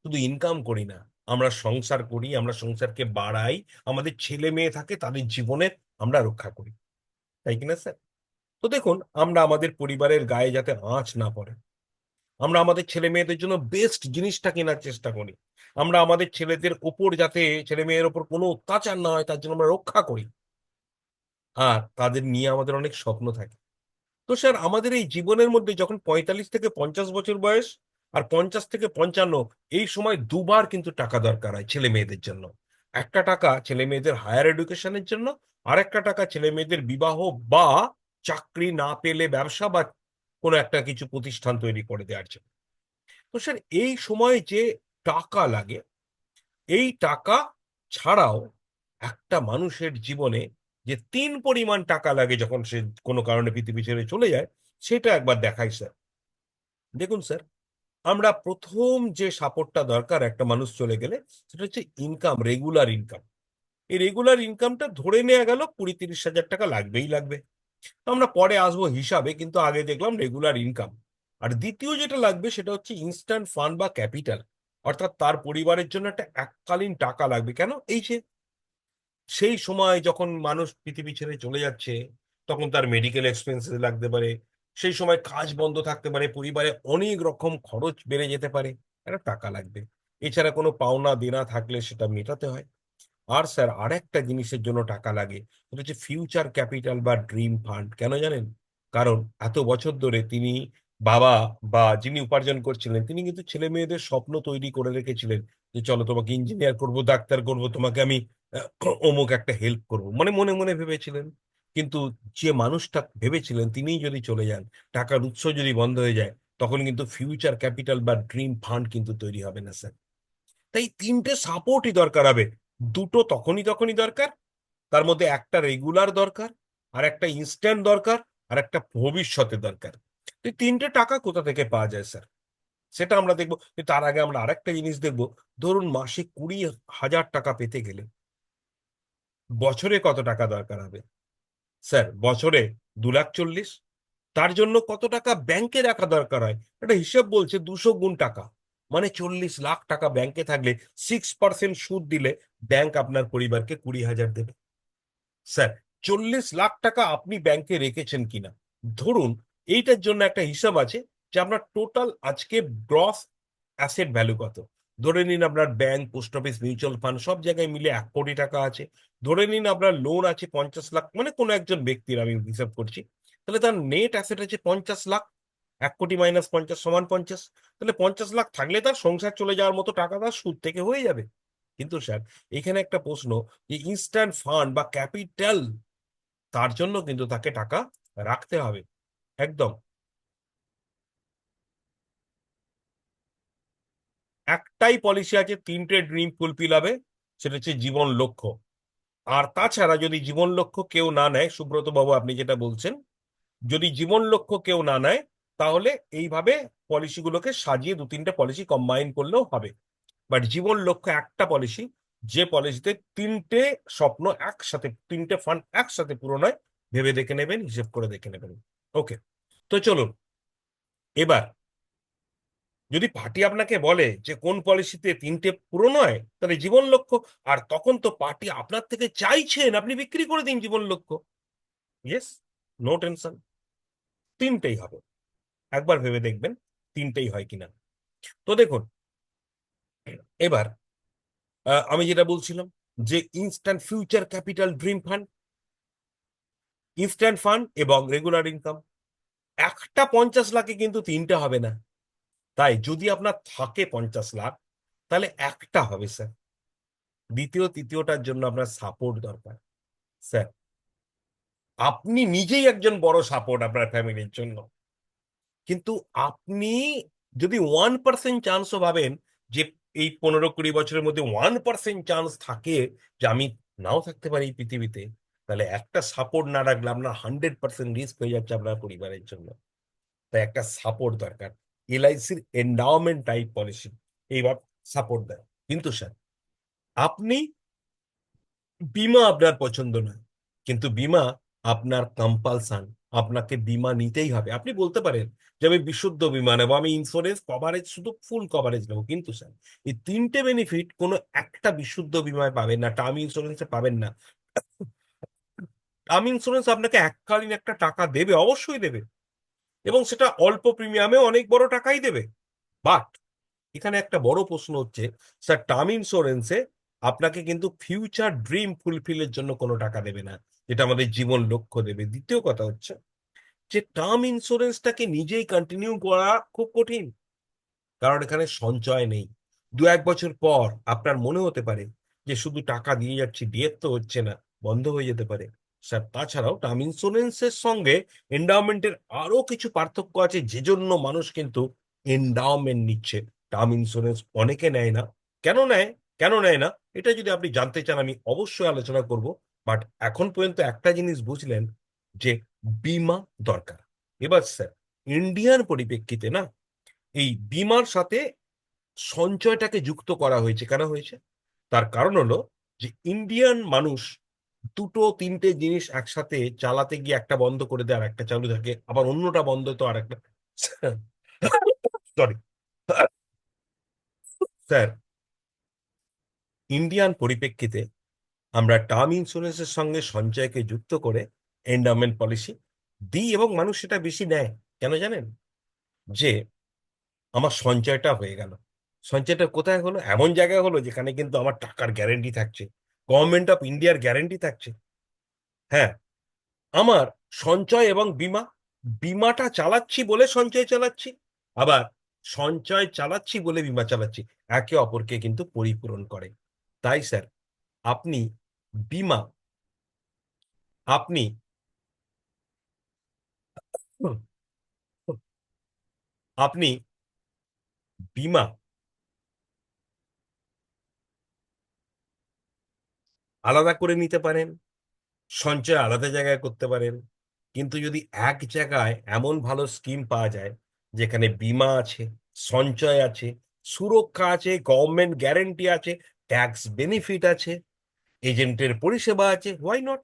শুধু ইনকাম করি না, আমরা সংসার করি, আমরা সংসারকে বাড়াই, আমাদের ছেলে মেয়ে থাকে, তাদের জীবনের আমরা রক্ষা করি। তাই কিনা স্যার? তো দেখুন, আমরা আমাদের পরিবারের গায়ে যাতে আঁচ না পড়ে, আমরা আমাদের ছেলে মেয়েদের জন্য বেস্ট জিনিসটা কেনার চেষ্টা করি, আমরা আমাদের ছেলেদের ওপর যাতে, ছেলে মেয়ের ওপর কোনো অত্যাচার না হয় তার জন্য আমরা রক্ষা করি, আর তাদের নিয়ে আমাদের অনেক স্বপ্ন থাকে। তো স্যার আমাদের এই জীবনের মধ্যে যখন 45 থেকে 50 বছর বয়স, আর 50 থেকে 55, এই সময় দুবার কিন্তু টাকা দরকার হয় ছেলে মেয়েদের জন্য। একটা টাকা ছেলে মেয়েদের হায়ার এডুকেশনের জন্য, আর একটা টাকা ছেলে মেয়েদের বিবাহ বা চাকরি না পেলে ব্যবসা বা কোনো একটা কিছু প্রতিষ্ঠান তৈরি করে দেওয়ার জন্য। তো স্যার এই সময় যে টাকা লাগে, এই টাকা ছাড়াও একটা মানুষের জীবনে যে 3 পরিমাণ টাকা লাগে যখন সে কোনো কারণে পৃথিবী ছেড়ে চলে যায়, সেটা একবার দেখাই স্যার। দেখুন স্যার, আমরা প্রথম যে সাপোর্টটা দরকার একটা মানুষ চলে গেলে, সেটা হচ্ছে ইনকাম, রেগুলার ইনকাম। এই রেগুলার ইনকামটা ধরে নেওয়া গেল 20-30 হাজার টাকা লাগবেই লাগবে। তো আমরা পরে আসবো হিসাবে, কিন্তু আগে দেখলাম রেগুলার ইনকাম। আর দ্বিতীয় যেটা লাগবে সেটা হচ্ছে ইনস্ট্যান্ট ফান্ড বা ক্যাপিটাল, অর্থাৎ তার পরিবারের জন্য একটা এককালীন টাকা লাগবে। কেন? এই যে সেই সময় যখন মানুষ পৃথিবী ছেড়ে চলে যাচ্ছে, তখন তার মেডিকেল এক্সপেন্সেস লাগতে পারে, সেই সময় কাজ বন্ধ থাকতে পারে, পরিবারে অনেক রকম খরচ বেড়ে যেতে পারে, একটা টাকা লাগবে। এছাড়া কোনো পাওনা দেনা থাকলে সেটা মেটাতে হয়। আর স্যার আরেকটা জিনিসের জন্য টাকা লাগে, সেটা হচ্ছে ফিউচার ক্যাপিটাল বা ড্রিম ফান্ড। কেন জানেন? কারণ এত বছর ধরে তিনি, বাবা বা যিনি উপার্জন করছিলেন, তিনি কিন্তু ছেলে মেয়েদের স্বপ্ন তৈরি করে রেখেছিলেন যে চলো তোমাকে ইঞ্জিনিয়ার করব, ডাক্তার করব, তোমাকে আমি অমুক একটা হেল্প করব, মানে মনে মনে ভেবেছিলেন। কিন্তু যে মানুষটা ভেবেছিলেন তিনিই যদি চলে যান, টাকার উৎস যদি বন্ধ হয়ে যায়, তখন কিন্তু ফিউচার ক্যাপিটাল বা ড্রিম ফান্ড কিন্তু তৈরি হবে না স্যার। তাই 3টে সাপোর্টই দরকার হবে। দুটো তখনই তখনই দরকার, তার মধ্যে একটা রেগুলার দরকার, আর একটা ইনস্ট্যান্ট দরকার, আর একটা ভবিষ্যতে দরকার। তো এই ৩টে টাকা কোথা থেকে পাওয়া যায় স্যার? সেটা আমরা দেখব। তার আগে আমরা আরেকটা জিনিস দেখব। ধরুন মাসে ২০,০০০ টাকা পেতে গেলে বছরে কত টাকা দরকার হবে? স্যার বছরে ২,৪০,০০০। তার জন্য কত টাকা ব্যাংকে রাখা দরকার হয়? একটা হিসেব বলছে ২০০ গুণ টাকা। মানে ৪০,০০,০০০ টাকা ব্যাংকে থাকলে 6% সুদ দিলে ব্যাংক আপনার পরিবারকে ২০,০০০ দেবে। স্যার ৪০,০০,০০০ টাকা আপনি ব্যাংকে রেখেছেন কিনা? ধরুন এইটার জন্য একটা হিসাব আছে যে আপনার টোটাল আজকে গ্রস অ্যাসেট ভ্যালু কত? ধরে নিন আপনার bank, post office, mutual fund সব জায়গায় মিলে ১,০০,০০,০০০ টাকা আছে। ধরে নিন আপনার লোন আছে ৫০,০০,০০০, মানে কোনো একজন ব্যক্তির আমি হিসাব করছি। তাহলে তার নেট অ্যাসেট আছে ৫০,০০,০০০। ১,০০,০০,০০০ মাইনাস ৫০ সমান ৫০। তাহলে ৫০,০০,০০০ থাকলে তার সংসার চলে যাওয়ার মতো টাকা তার সুদ থেকে হয়ে যাবে। কিন্তু স্যার এখানে একটা প্রশ্ন, যে ইনস্ট্যান্ট ফান্ড বা ক্যাপিটাল, তার জন্য কিন্তু তাকে টাকা রাখতে হবে। একদম। একটাই পলিসি আছে ৩ টে ড্রিম ফুলফিল হবে, সেটা হচ্ছে জীবন লক্ষ্য। আর তাছাড়া যদি জীবন লক্ষ্য কেউ না নেয়, সুব্রত বাবু আপনি যেটা বলছেন, যদি জীবন লক্ষ্য কেউ না নেয়, তাহলে এইভাবে পলিসিগুলোকে সাজিয়ে ২-৩টে পলিসি কম্বাইন করলেও হবে। বাট জীবন লক্ষ্য একটা পলিসি, যে পলিসিতে ৩টে স্বপ্ন একসাথে, ৩টে ফান্ড একসাথে পূরণ হয়। ভেবে দেখে নেবেন, হিসেব করে দেখে নেবেন। ওকে, তো চলুন এবার, যদি পার্টি আপনাকে বলে যে কোন পলিসিতে ৩টে পূরণ হয়, তাহলে জীবন লক্ষ্য। আর তখন তো পার্টি আপনার থেকে চাইছেন আপনি বিক্রি করে দিন জীবন লক্ষ্য। ইয়েস, নো টেনশন, ৩টেই হবে। একবার ভেবে দেখবেন ৩টেই হয় কিনা। তো দেখুন এবার, আমি যেটা বলছিলাম, যে instant future capital dream fund, instant fund এবং রেগুলার ইনকাম, একটা ৫০ লাখে কিন্তু ৩টে হবে না। তাই যদি আপনার থাকে ৫০ লাখ, তাহলে একটা হবে স্যার। দ্বিতীয় তৃতীয়টার জন্য আপনার সাপোর্ট দরকার। স্যার আপনি নিজেই একজন বড় সাপোর্ট আপনার ফ্যামিলির জন্য। কিন্তু আপনি যদি 1% চান্সও ভাবেন যে এই ১৫-২০ বছরের মধ্যে 1% চান্স থাকে যে আমি নাও থাকতে পারি এই পৃথিবীতে, তাহলে একটা সাপোর্ট না রাখলে আপনার 100% রিস্ক হয়ে যাচ্ছে আপনার পরিবারের জন্য। তাই একটা সাপোর্ট দরকার। এলআইসির এন্ডাওমেন্ট টাইপ পলিসি এইবার সাপোর্ট দেয়। কিন্তু স্যার আপনি, বীমা আপনার পছন্দ নয়, কিন্তু বীমা আপনার কম্পালসান। আপনাকে বীমা নিতেই হবে। আপনি বলতে পারেন যে আমি বিশুদ্ধ বীমা নেবো, আমি ইন্স্যুরেন্স কভারেজ শুধু ফুল কভারেজ নেবো, কিন্তু স্যার এই ৩টে বেনিফিট কোনো একটা বিশুদ্ধ বীমায় পাবেন না, টার্ম ইন্স্যুরেন্সে পাবেন না। টার্ম ইন্স্যুরেন্স আপনাকে এককালীন একটা টাকা দেবে, অবশ্যই দেবে, এবং সেটা অল্প প্রিমিয়ামে অনেক বড় টাকাই দেবে। বাট এখানে একটা বড় প্রশ্ন হচ্ছে, স্যার টার্ম ইন্স্যুরেন্সে আপনাকে কিন্তু ফিউচার ড্রিম ফুলফিলের জন্য কোনো টাকা দেবে না, যেটা আমাদের জীবন লক্ষ্য দেবে। দ্বিতীয় কথা হচ্ছে যে টার্ম ইন্স্যুরেন্সটাকে নিজেই কন্টিনিউ করা খুব কঠিন, কারণ এখানে সঞ্চয় নেই। ২-১ বছর পর আপনার মনে হতে পারে যে শুধু টাকা দিয়ে যাচ্ছি, বিয়ের তো হচ্ছে না, বন্ধ হয়ে যেতে পারে। স্যার তাছাড়াও টার্ম ইন্স্যুরেন্সের সঙ্গে এন্ডাওমেন্টের আরো কিছু পার্থক্য আছে, যে জন্য মানুষ কিন্তু এন্ডাওমেন্ট নিচ্ছে। টার্ম ইন্স্যুরেন্স অনেকে নেয় না। কেন নেয়, কেন নেয় না, এটা যদি আপনি জানতে চান আমি অবশ্যই আলোচনা করব। বাট এখন পর্যন্ত একটা জিনিস বুঝলেন, যে বীমা দরকার। এবার স্যার ইন্ডিয়ান পরিপ্রেক্ষিতে না, এই বীমার সাথে সঞ্চয়টাকে যুক্ত করা হয়েছে। কেন হয়েছে? তার কারণ হলো যে ইন্ডিয়ান মানুষ ২-৩টে জিনিস একসাথে চালাতে গিয়ে একটা বন্ধ করে দেয়, আরেকটা চালু থাকে, আবার অন্যটা বন্ধ তো আরেকটা। সরি স্যার, ইন্ডিয়ান পরিপ্রেক্ষিতে আমরা টার্ম ইন্স্যুরেন্সের সঙ্গে সঞ্চয়কে যুক্ত করে এন্ডাওমেন্ট পলিসি দিই, এবং মানুষ সেটা বেশি নেয়। কেন জানেন? যে আমার সঞ্চয়টা হয়ে গেল। সঞ্চয়টা কোথায় হলো? এমন জায়গায় হলো যেখানে কিন্তু আমার টাকার গ্যারান্টি থাকছে। গভর্নমেন্ট অফ ইন্ডিয়ার গ্যারান্টি থাকছে। হ্যাঁ, আমার সঞ্চয় এবং বীমা, বীমাটা চালাচ্ছি বলে সঞ্চয় চালাচ্ছি, আবার সঞ্চয় চালাচ্ছি বলে বীমা চালাচ্ছি। একে অপরকে কিন্তু পরিপূরণ করে। তাই স্যার আপনি বীমা, আপনি আপনি বীমা আলাদা করে নিতে পারেন, সঞ্চয় আলাদা জায়গায় করতে পারেন, কিন্তু যদি এক জায়গায় এমন ভালো স্কিম পাওয়া যায় যেখানে বীমা আছে, সঞ্চয় আছে, সুরক্ষা আছে, গভর্নমেন্ট গ্যারান্টি আছে, ট্যাক্স বেনিফিট আছে, এজেন্টের পরিষেবা আছে, হোয়াই নট?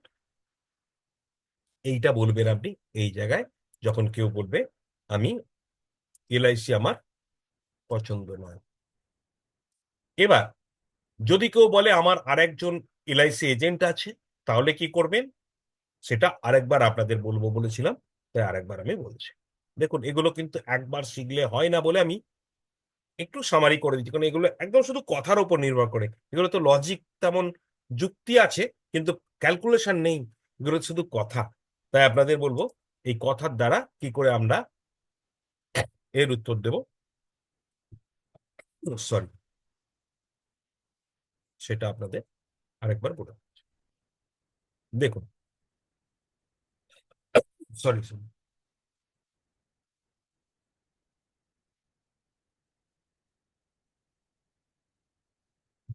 এইটা বলবেন আপনি এই জায়গায় যখন কেউ বলবে আমি এলআইসি আমার পছন্দ নয়। এবার যদি কেউ বলে আমার আরেকজন এলআইসি এজেন্ট আছে, তাহলে কি করবেন সেটা আরেকবার আপনাদের বলবো বলেছিলাম, তাই আরেকবার আমি বলছি। দেখুন, এগুলো কিন্তু একবার শিখলে হয় না বলে আমি একটু সামারি করে দিচ্ছি, কারণ এগুলো একদম শুধু কথার উপর নির্ভর করে। এগুলো তো লজিক তেমন যুক্তি আছে, কিন্তু ক্যালকুলেশন নেই। এগুলো শুধু কথা। তাই আপনাদের বলবো এই কথার দ্বারা কি করে আমরা এর উত্তর দেব, সরি, সেটা আপনাদের আরেকবার বলে দেখুন। সরি,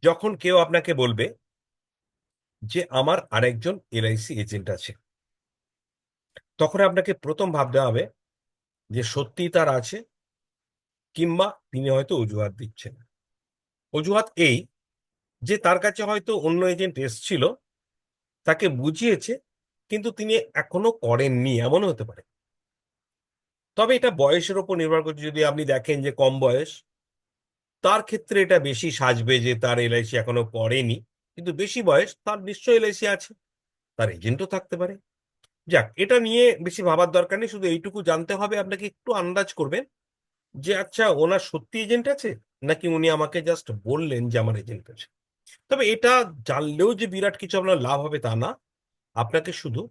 যখন কেউ আপনাকে বলবে যে আমার আরেকজন এলআইসি এজেন্ট আছে, তখন আপনাকে প্রথম ভাবতে হবে যে সত্যি তার আছে, কিংবা তিনি হয়তো অজুহাত দিচ্ছেন। অজুহাত এই যে তার কাছে হয়তো অন্য এজেন্ট এসছিল, তাকে বুঝিয়েছে, কিন্তু তিনি এখনো করেননি, এমনও হতে পারে। তবে এটা বয়সের উপর নির্ভর করছে। যদি আপনি দেখেন যে কম বয়স, তার ক্ষেত্রে এটা বেশি সাজবে যে তার এলআইসি এখনো করেনি। কিন্তু বেশি বয়স, তার নিশ্চয়ই এলআইসি আছে, তার এজেন্টও থাকতে পারে। যাক, এটা নিয়ে বেশি ভাবার দরকার নেই। শুধু এইটুকু জানতে হবে, আপনাকে একটু আন্দাজ করবেন যে আচ্ছা ওনার সত্যি এজেন্ট আছে, নাকি উনি আমাকে জাস্ট বললেন যে আমার এজেন্ট আছে। তবে এটা জানলেও যে বিরাট কিছু আপনার লাভ হবে তা না। আপনাকে শুধু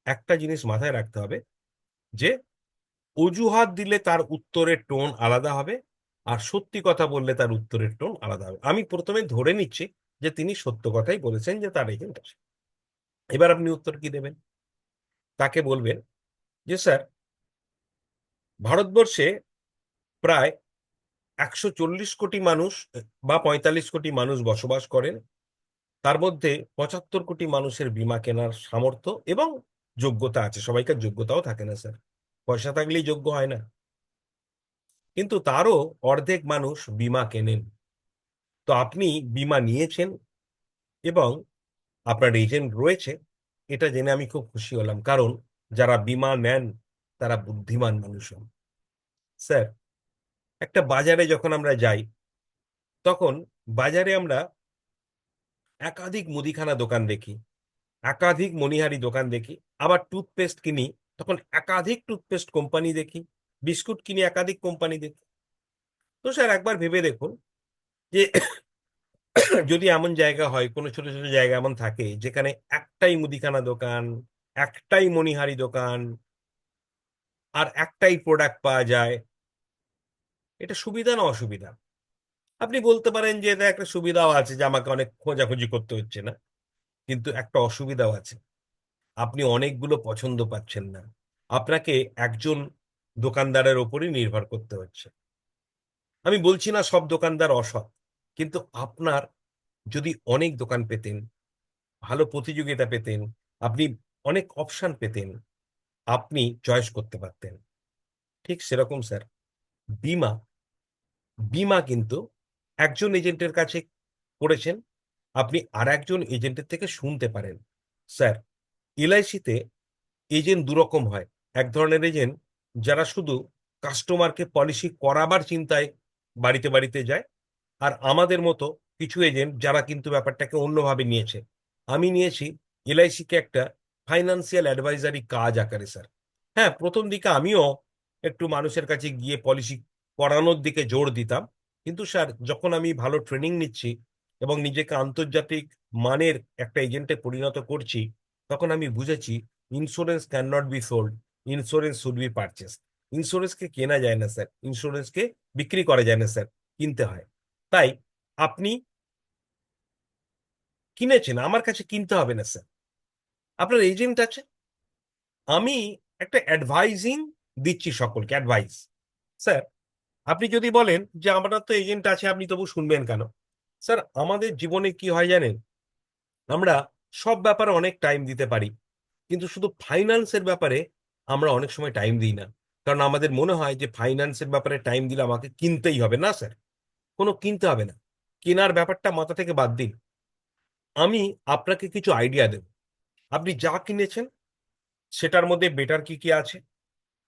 একটা জিনিস মাথায় রাখতে হবে যে অজুহাত দিলে তার উত্তরের টোন আলাদা হবে, আর সত্যি কথা বললে তার উত্তরের টোন আলাদা হবে। আমি প্রথমে ধরে নিচ্ছি যে তিনি সত্য কথাই বলেছেন যে তার এজেন্ট আছে। এবার আপনি উত্তর কি দেবেন? তাকে বলবেন যে স্যার, ভারতবর্ষে প্রায় ১৪০ কোটি মানুষ বা ৪৫ কোটি মানুষ বসবাস করেন। তার মধ্যে ৭৫ কোটি মানুষের বীমা কেনার সামর্থ্য এবং যোগ্যতা আছে। সবাইকার যোগ্যতাও থাকে না স্যার, পয়সা থাকলেই যোগ্য হয় না। কিন্তু তারও অর্ধেক মানুষ বীমা কেনেন। তো আপনি বীমা নিয়েছেন এবং আপনার এজেন্ট রয়েছে, এটা জেনে আমি খুব খুশি হলাম। কারণ যারা বীমা নেন তারা বুদ্ধিমান মানুষ হন। স্যার, একটা বাজারে যখন আমরা যাই, তখন বাজারে আমরা একাধিক মুদিখানা দোকান দেখি, একাধিক মনিহারি দোকান দেখি। আবার টুথপেস্ট কিনি, তখন একাধিক টুথপেস্ট কোম্পানি দেখি। বিস্কুট কিনি, একাধিক কোম্পানি দেখি। তো স্যার একবার ভেবে দেখুন যে যদি এমন জায়গা হয়, কোনো ছোট ছোট জায়গা এমন থাকে যেখানে একটাই মুদিখানা দোকান, একটাই মনিহারি দোকান, আর একটাই প্রোডাক্ট পাওয়া যায়, এটা সুবিধা না অসুবিধা? আপনি বলতে পারেন যে এটা একটা সুবিধাও আছে যে আমাকে অনেক খোঁজাখুঁজি করতে হচ্ছে না, কিন্তু একটা অসুবিধাও আছে। আপনি অনেকগুলো পছন্দ পাচ্ছেন না। আপনাকে একজন দোকানদারের উপরই নির্ভর করতে হচ্ছে। আমি বলছি না সব দোকানদার অসৎ, কিন্তু আপনার যদি অনেক দোকান পেতেন, ভালো প্রতিযোগিতা পেতেন, আপনি অনেক অপশন পেতেন, আপনি চয়েস করতে পারতেন। ঠিক সেরকম স্যার, বীমা বীমা কিন্তু একজন এজেন্টের কাছে করেছেন, আপনি আরেকজন এজেন্টের থেকে শুনতে পারেন। স্যার, এলআইসিতে এজেন্ট দুরকম হয়। এক ধরনের এজেন্ট যারা শুধু কাস্টমারকে পলিসি করাবার চিন্তায় বাড়িতে বাড়িতে যায়। আর আমাদের মতো কিছু এজেন্ট যারা কিন্তু ব্যাপারটাকে অন্যভাবে নিয়েছে। আমি নিয়েছি এলআইসিকে একটা ফাইন্যান্সিয়াল অ্যাডভাইজারি কাজ আকারে স্যার। হ্যাঁ, প্রথম দিকে আমিও একটু মানুষের কাছে গিয়ে পলিসি করানোর দিকে জোর দিতাম। কিন্তু স্যার যখন আমি ভালো ট্রেনিং নিচ্ছি এবং নিজেকে আন্তর্জাতিক মানের একটা এজেন্টে পরিণত করছি, তখন আমি বুঝেছি insurance can not be sold, insurance should be purchased. ইন্স্যুরেন্সকে কেনা যায় না স্যার, ইন্স্যুরেন্সকে বিক্রি করা যায় না স্যার, কিনতে হয়। তাই আপনি কিনেছেন, আমার কাছে কিনতে হবে না স্যার। আপনার এজেন্ট আছে, আমি একটা অ্যাডভাইজিং দিচ্ছি সকলকে, অ্যাডভাইস। স্যার, আপনি যদি বলেন যে আপনার তো এজেন্ট আছে, আপনি তবু শুনবেন কেন? স্যার, আমাদের জীবনে কি হয় জানেন? আমরা সব ব্যাপারে অনেক টাইম দিতে পারি, কিন্তু শুধু ফাইন্যান্সের ব্যাপারে আমরা অনেক সময় টাইম দিই না, কারণ আমাদের মনে হয় যে ফাইন্যান্সের ব্যাপারে টাইম দিলে আমাকে কিনতেই হবে। না স্যার, কোনো কিনতে হবে না। কেনার ব্যাপারটা মাথা থেকে বাদ দিন। আমি আপনাকে কিছু আইডিয়া দেব। আপনি যা কিনেছেন সেটার মধ্যে বেটার কি কি আছে,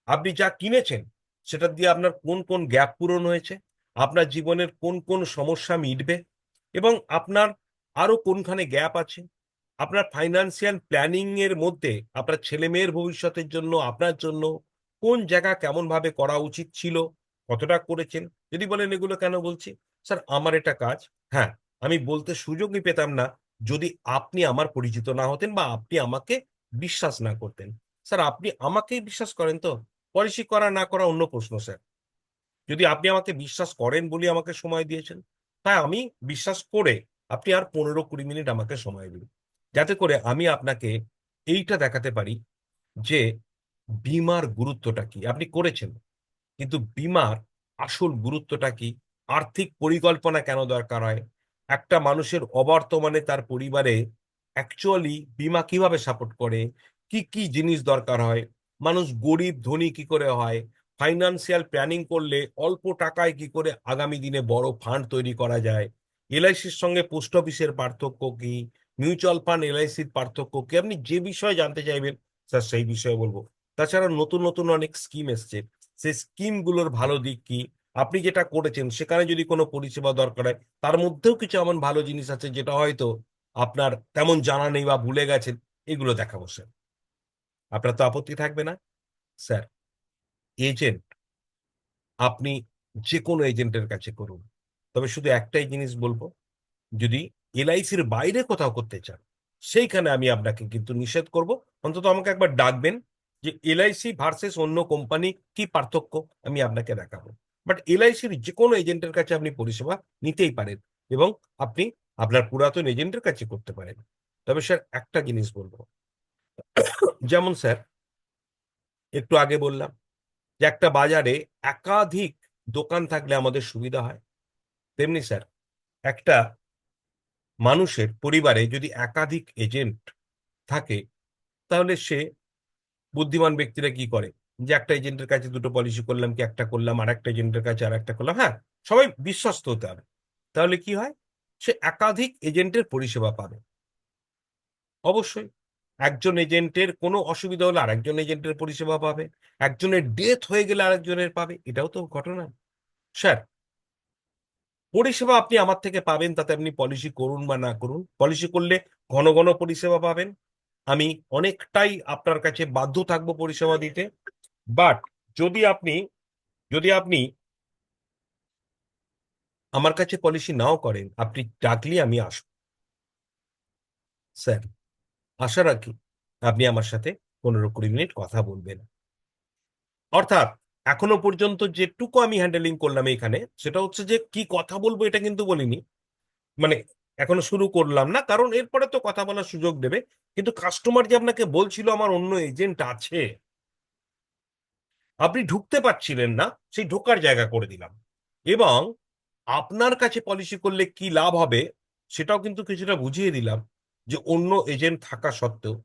আপনি যা কিনেছেন সেটা দিয়ে আপনার কোন কোন গ্যাপ পূরণ হয়েছে, আপনার জীবনের কোন কোন সমস্যা মিটবে, এবং আপনার আরো কোনখানে গ্যাপ আছে, আপনার ফাইন্যান্সিয়াল প্ল্যানিং এর মধ্যে আপনার ছেলে মেয়ের ভবিষ্যতের জন্য, আপনার জন্য কোন জায়গা কেমন ভাবে করা উচিত ছিল, কতটা করেছেন। যদি বলেন এগুলো কেন বলছি, স্যার আমার এটা কাজ। হ্যাঁ, আমি বলতে সুযোগই পেতাম না যদি আপনি আমার পরিচিত না হতেন বা আপনি আমাকে বিশ্বাস না করতেন। স্যার আপনি আমাকেই বিশ্বাস করেন তো? পলিসি করা না করা অন্য প্রশ্ন স্যার। যদি আপনি আমাকে বিশ্বাস করেন বলেই আমাকে সময় দিয়েছেন, তাই আমি বিশ্বাস করে আপনি আর 15-20 মিনিট আমাকে সময় দিন। যাতে করে আমি আপনাকে এইটা দেখাতে পারি যে বীমার গুরুত্বটা কি? আপনি করেছেন। কিন্তু বীমার আসল গুরুত্বটা কি? আর্থিক পরিকল্পনা কেন দরকার হয়? একটা মানুষের অবর্তমানে তার পরিবারে অ্যাকচুয়ালি বীমা কিভাবে সাপোর্ট করে? কি, কি জিনিস দরকার হয়? মানুষ গরিব ধনী কি করে হয়? ফাইন্যান্সিয়াল প্ল্যানিং করলে অল্প টাকায় কি করে আগামী দিনে বড় ফান্ড তৈরি করা যায়? এলআইসির সঙ্গে পোস্ট অফিসের পার্থক্য কি? মিউচুয়াল ফান্ড এলআইসির পার্থক্য কি? আপনি যে বিষয়ে জানতে চাইবেন স্যার সেই বিষয়ে বলব। তাছাড়া নতুন, নতুন অনেক স্কিম এসছে। সেই স্কিমগুলোর ভালো দিক কি? আপনি যেটা করেছেন সেখানে যদি কোনো পরিষেবা দরকার হয়, তার মধ্যেও কিছু এমন ভালো জিনিস আছে যেটা হয়তো আপনার তেমন জানা নেই বা ভুলে গেছেন, এগুলো দেখাবো স্যার। আপনার তো আপত্তি থাকবে না? স্যার, এজেন্ট আপনি যেকোনো এজেন্টের কাছে করুন। তবে শুধু একটাই জিনিস বলব, যদি এলআইসির বাইরে কোথাও করতে চান, সেইখানে আমি আপনাকে কিন্তু নিষেধ করব। অন্তত আমাকে একবার ডাকবেন যে এলআইসি ভার্সেস অন্য কোম্পানি কি পার্থক্য আমি আপনাকে দেখাবো। বাট এলআইসির যেকোনো এজেন্টের কাছে আপনি পরিষেবা নিতেই পারেন এবং আপনি আপনার পুরাতন এজেন্টের কাছে করতে পারেন। তবে স্যার একটা জিনিস বলব, যেমন স্যার একটু আগে বললাম যে একটা বাজারে একাধিক দোকান থাকলে আমাদের সুবিধা হয়। তেমনি স্যার একটা মানুষের পরিবারে যদি একাধিক এজেন্ট থাকে তাহলে সে বুদ্ধিমান ব্যক্তিরা কি করে যে একটা এজেন্টের কাছে দুটো পলিসি করলাম কি একটা করলাম, আর একটা এজেন্টের কাছে আর একটা করলাম। হ্যাঁ, সবাই বিশ্বস্ত হতে হবে। তাহলে কি হয়, সে একাধিক এজেন্টের পরিষেবা পাবে। অবশ্যই একজন এজেন্টের কোনো অসুবিধা হলে আরেকজন এজেন্টের পরিষেবা পাবে, একজনের ডেথ হয়ে গেলে আরেকজনের পাবে, এটাও তো ঘটনা। স্যার, পরিষেবা আপনি আমার থেকে পাবেন তাতে আপনি পলিসি করুন বা না করুন। পলিসি করলে ঘন ঘন পরিষেবা পাবেন। আমি অনেকটাই আপনার কাছে বাধ্য থাকবো পরিষেবা দিতে। বাট যদি আপনি যদি আপনি আমার কাছে পলিসি নাও করেন, আপনি ডাকলে আমি আসব। স্যার, আশা রাখি আপনি আমার সাথে 15-20 মিনিট কথা বলবেন। অর্থাৎ এখনো পর্যন্ত যেটুকু আমি হ্যান্ডেলিং করলাম এখানে, সেটা হচ্ছে যে কি কথা বলবো এটা কিন্তু বলিনি। মানে এখনো শুরু করলাম না, কারণ এরপরে তো কথা বলার সুযোগ দেবে। কিন্তু কাস্টমার যে আপনাকে বলছিল আমার অন্য এজেন্ট আছে, আপনি ঢুকতে পারছিলেন না, সেই ঢোকার জায়গা করে দিলাম। এবং আপনার কাছে পলিসি করলে কি লাভ হবে সেটাও কিন্তু কিছুটা বুঝিয়ে দিলাম, যে অন্য এজেন্ট থাকা সত্ত্বেও।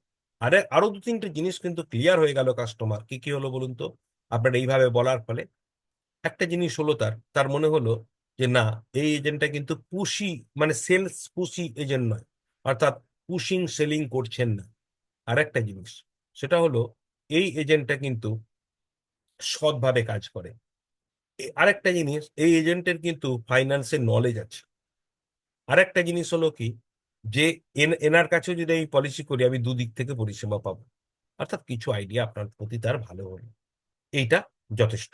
আরে আরো 2-3টে জিনিস কিন্তু ক্লিয়ার হয়ে গেল। কাস্টমার কি কি হলো বলুন তো, আপনার এইভাবে বলার ফলে একটা জিনিস হলো, তার তার মনে হলো যে না, এই এজেন্টটা কিন্তু পুশি, মানে সেলস পুশি এজেন্ট নয়, অর্থাৎ পুশিং সেলিং করছেন না। আর একটা জিনিস, সেটা হলো এই এজেন্টটা কিন্তু সৎভাবে কাজ করে। আরেকটা জিনিস, এই এজেন্টের কিন্তু ফাইন্যান্সের নলেজ আছে। আরেকটা জিনিস হলো কি, যে এনার কাছেও যদি আমি পলিসি করি আমি দুদিক থেকে পরিষেবা পাবো। অর্থাৎ কিছু আইডিয়া আপনার প্রতি তার ভালো হলো, এইটা যথেষ্ট।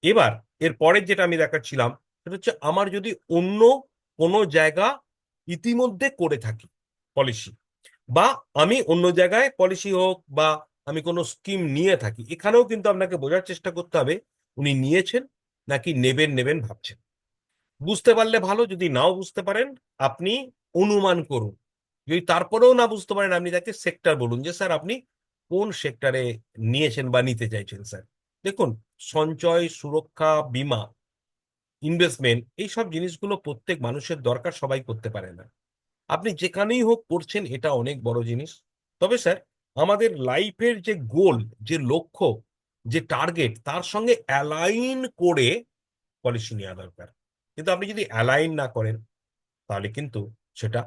এবার এর পরের যেটা আমি দেখাচ্ছিলাম সেটা হচ্ছে, আমার যদি অন্য কোনো জায়গা ইতিমধ্যে করে থাকি পলিসি, বা আমি অন্য জায়গায় পলিসি হোক বা আমি কোনো স্কিম নিয়ে থাকি, এখানেও কিন্তু আপনাকে বোঝার চেষ্টা করতে হবে উনি নিয়েছেন নাকি নেবেন নেবেন ভাবছেন। বুঝতে পারলে ভালো, যদি নাও বুঝতে পারেন আপনি অনুমান করুন। যদি তারপরেও না বুঝতে পারেন আপনি তাকে সেক্টর বলুন, যে স্যার আপনি কোন সেক্টরে নিয়েছেন বা নিতে চাইছেন। স্যার দেখুন, সঞ্চয়, সুরক্ষা, বীমা, ইনভেস্টমেন্ট, এইসব জিনিসগুলো প্রত্যেক মানুষের দরকার, সবাই করতে পারে না। আপনি যেখানেই হোক করছেন, এটা অনেক বড় জিনিস। তবে স্যার আমাদের লাইফের যে গোল, যে লক্ষ্য, যে টার্গেট, তার সঙ্গে অ্যালাইন করে পলিসি নেওয়া দরকার। কিন্তু আপনি যদি অ্যালাইন না করেন, তাহলে কিন্তু সেটা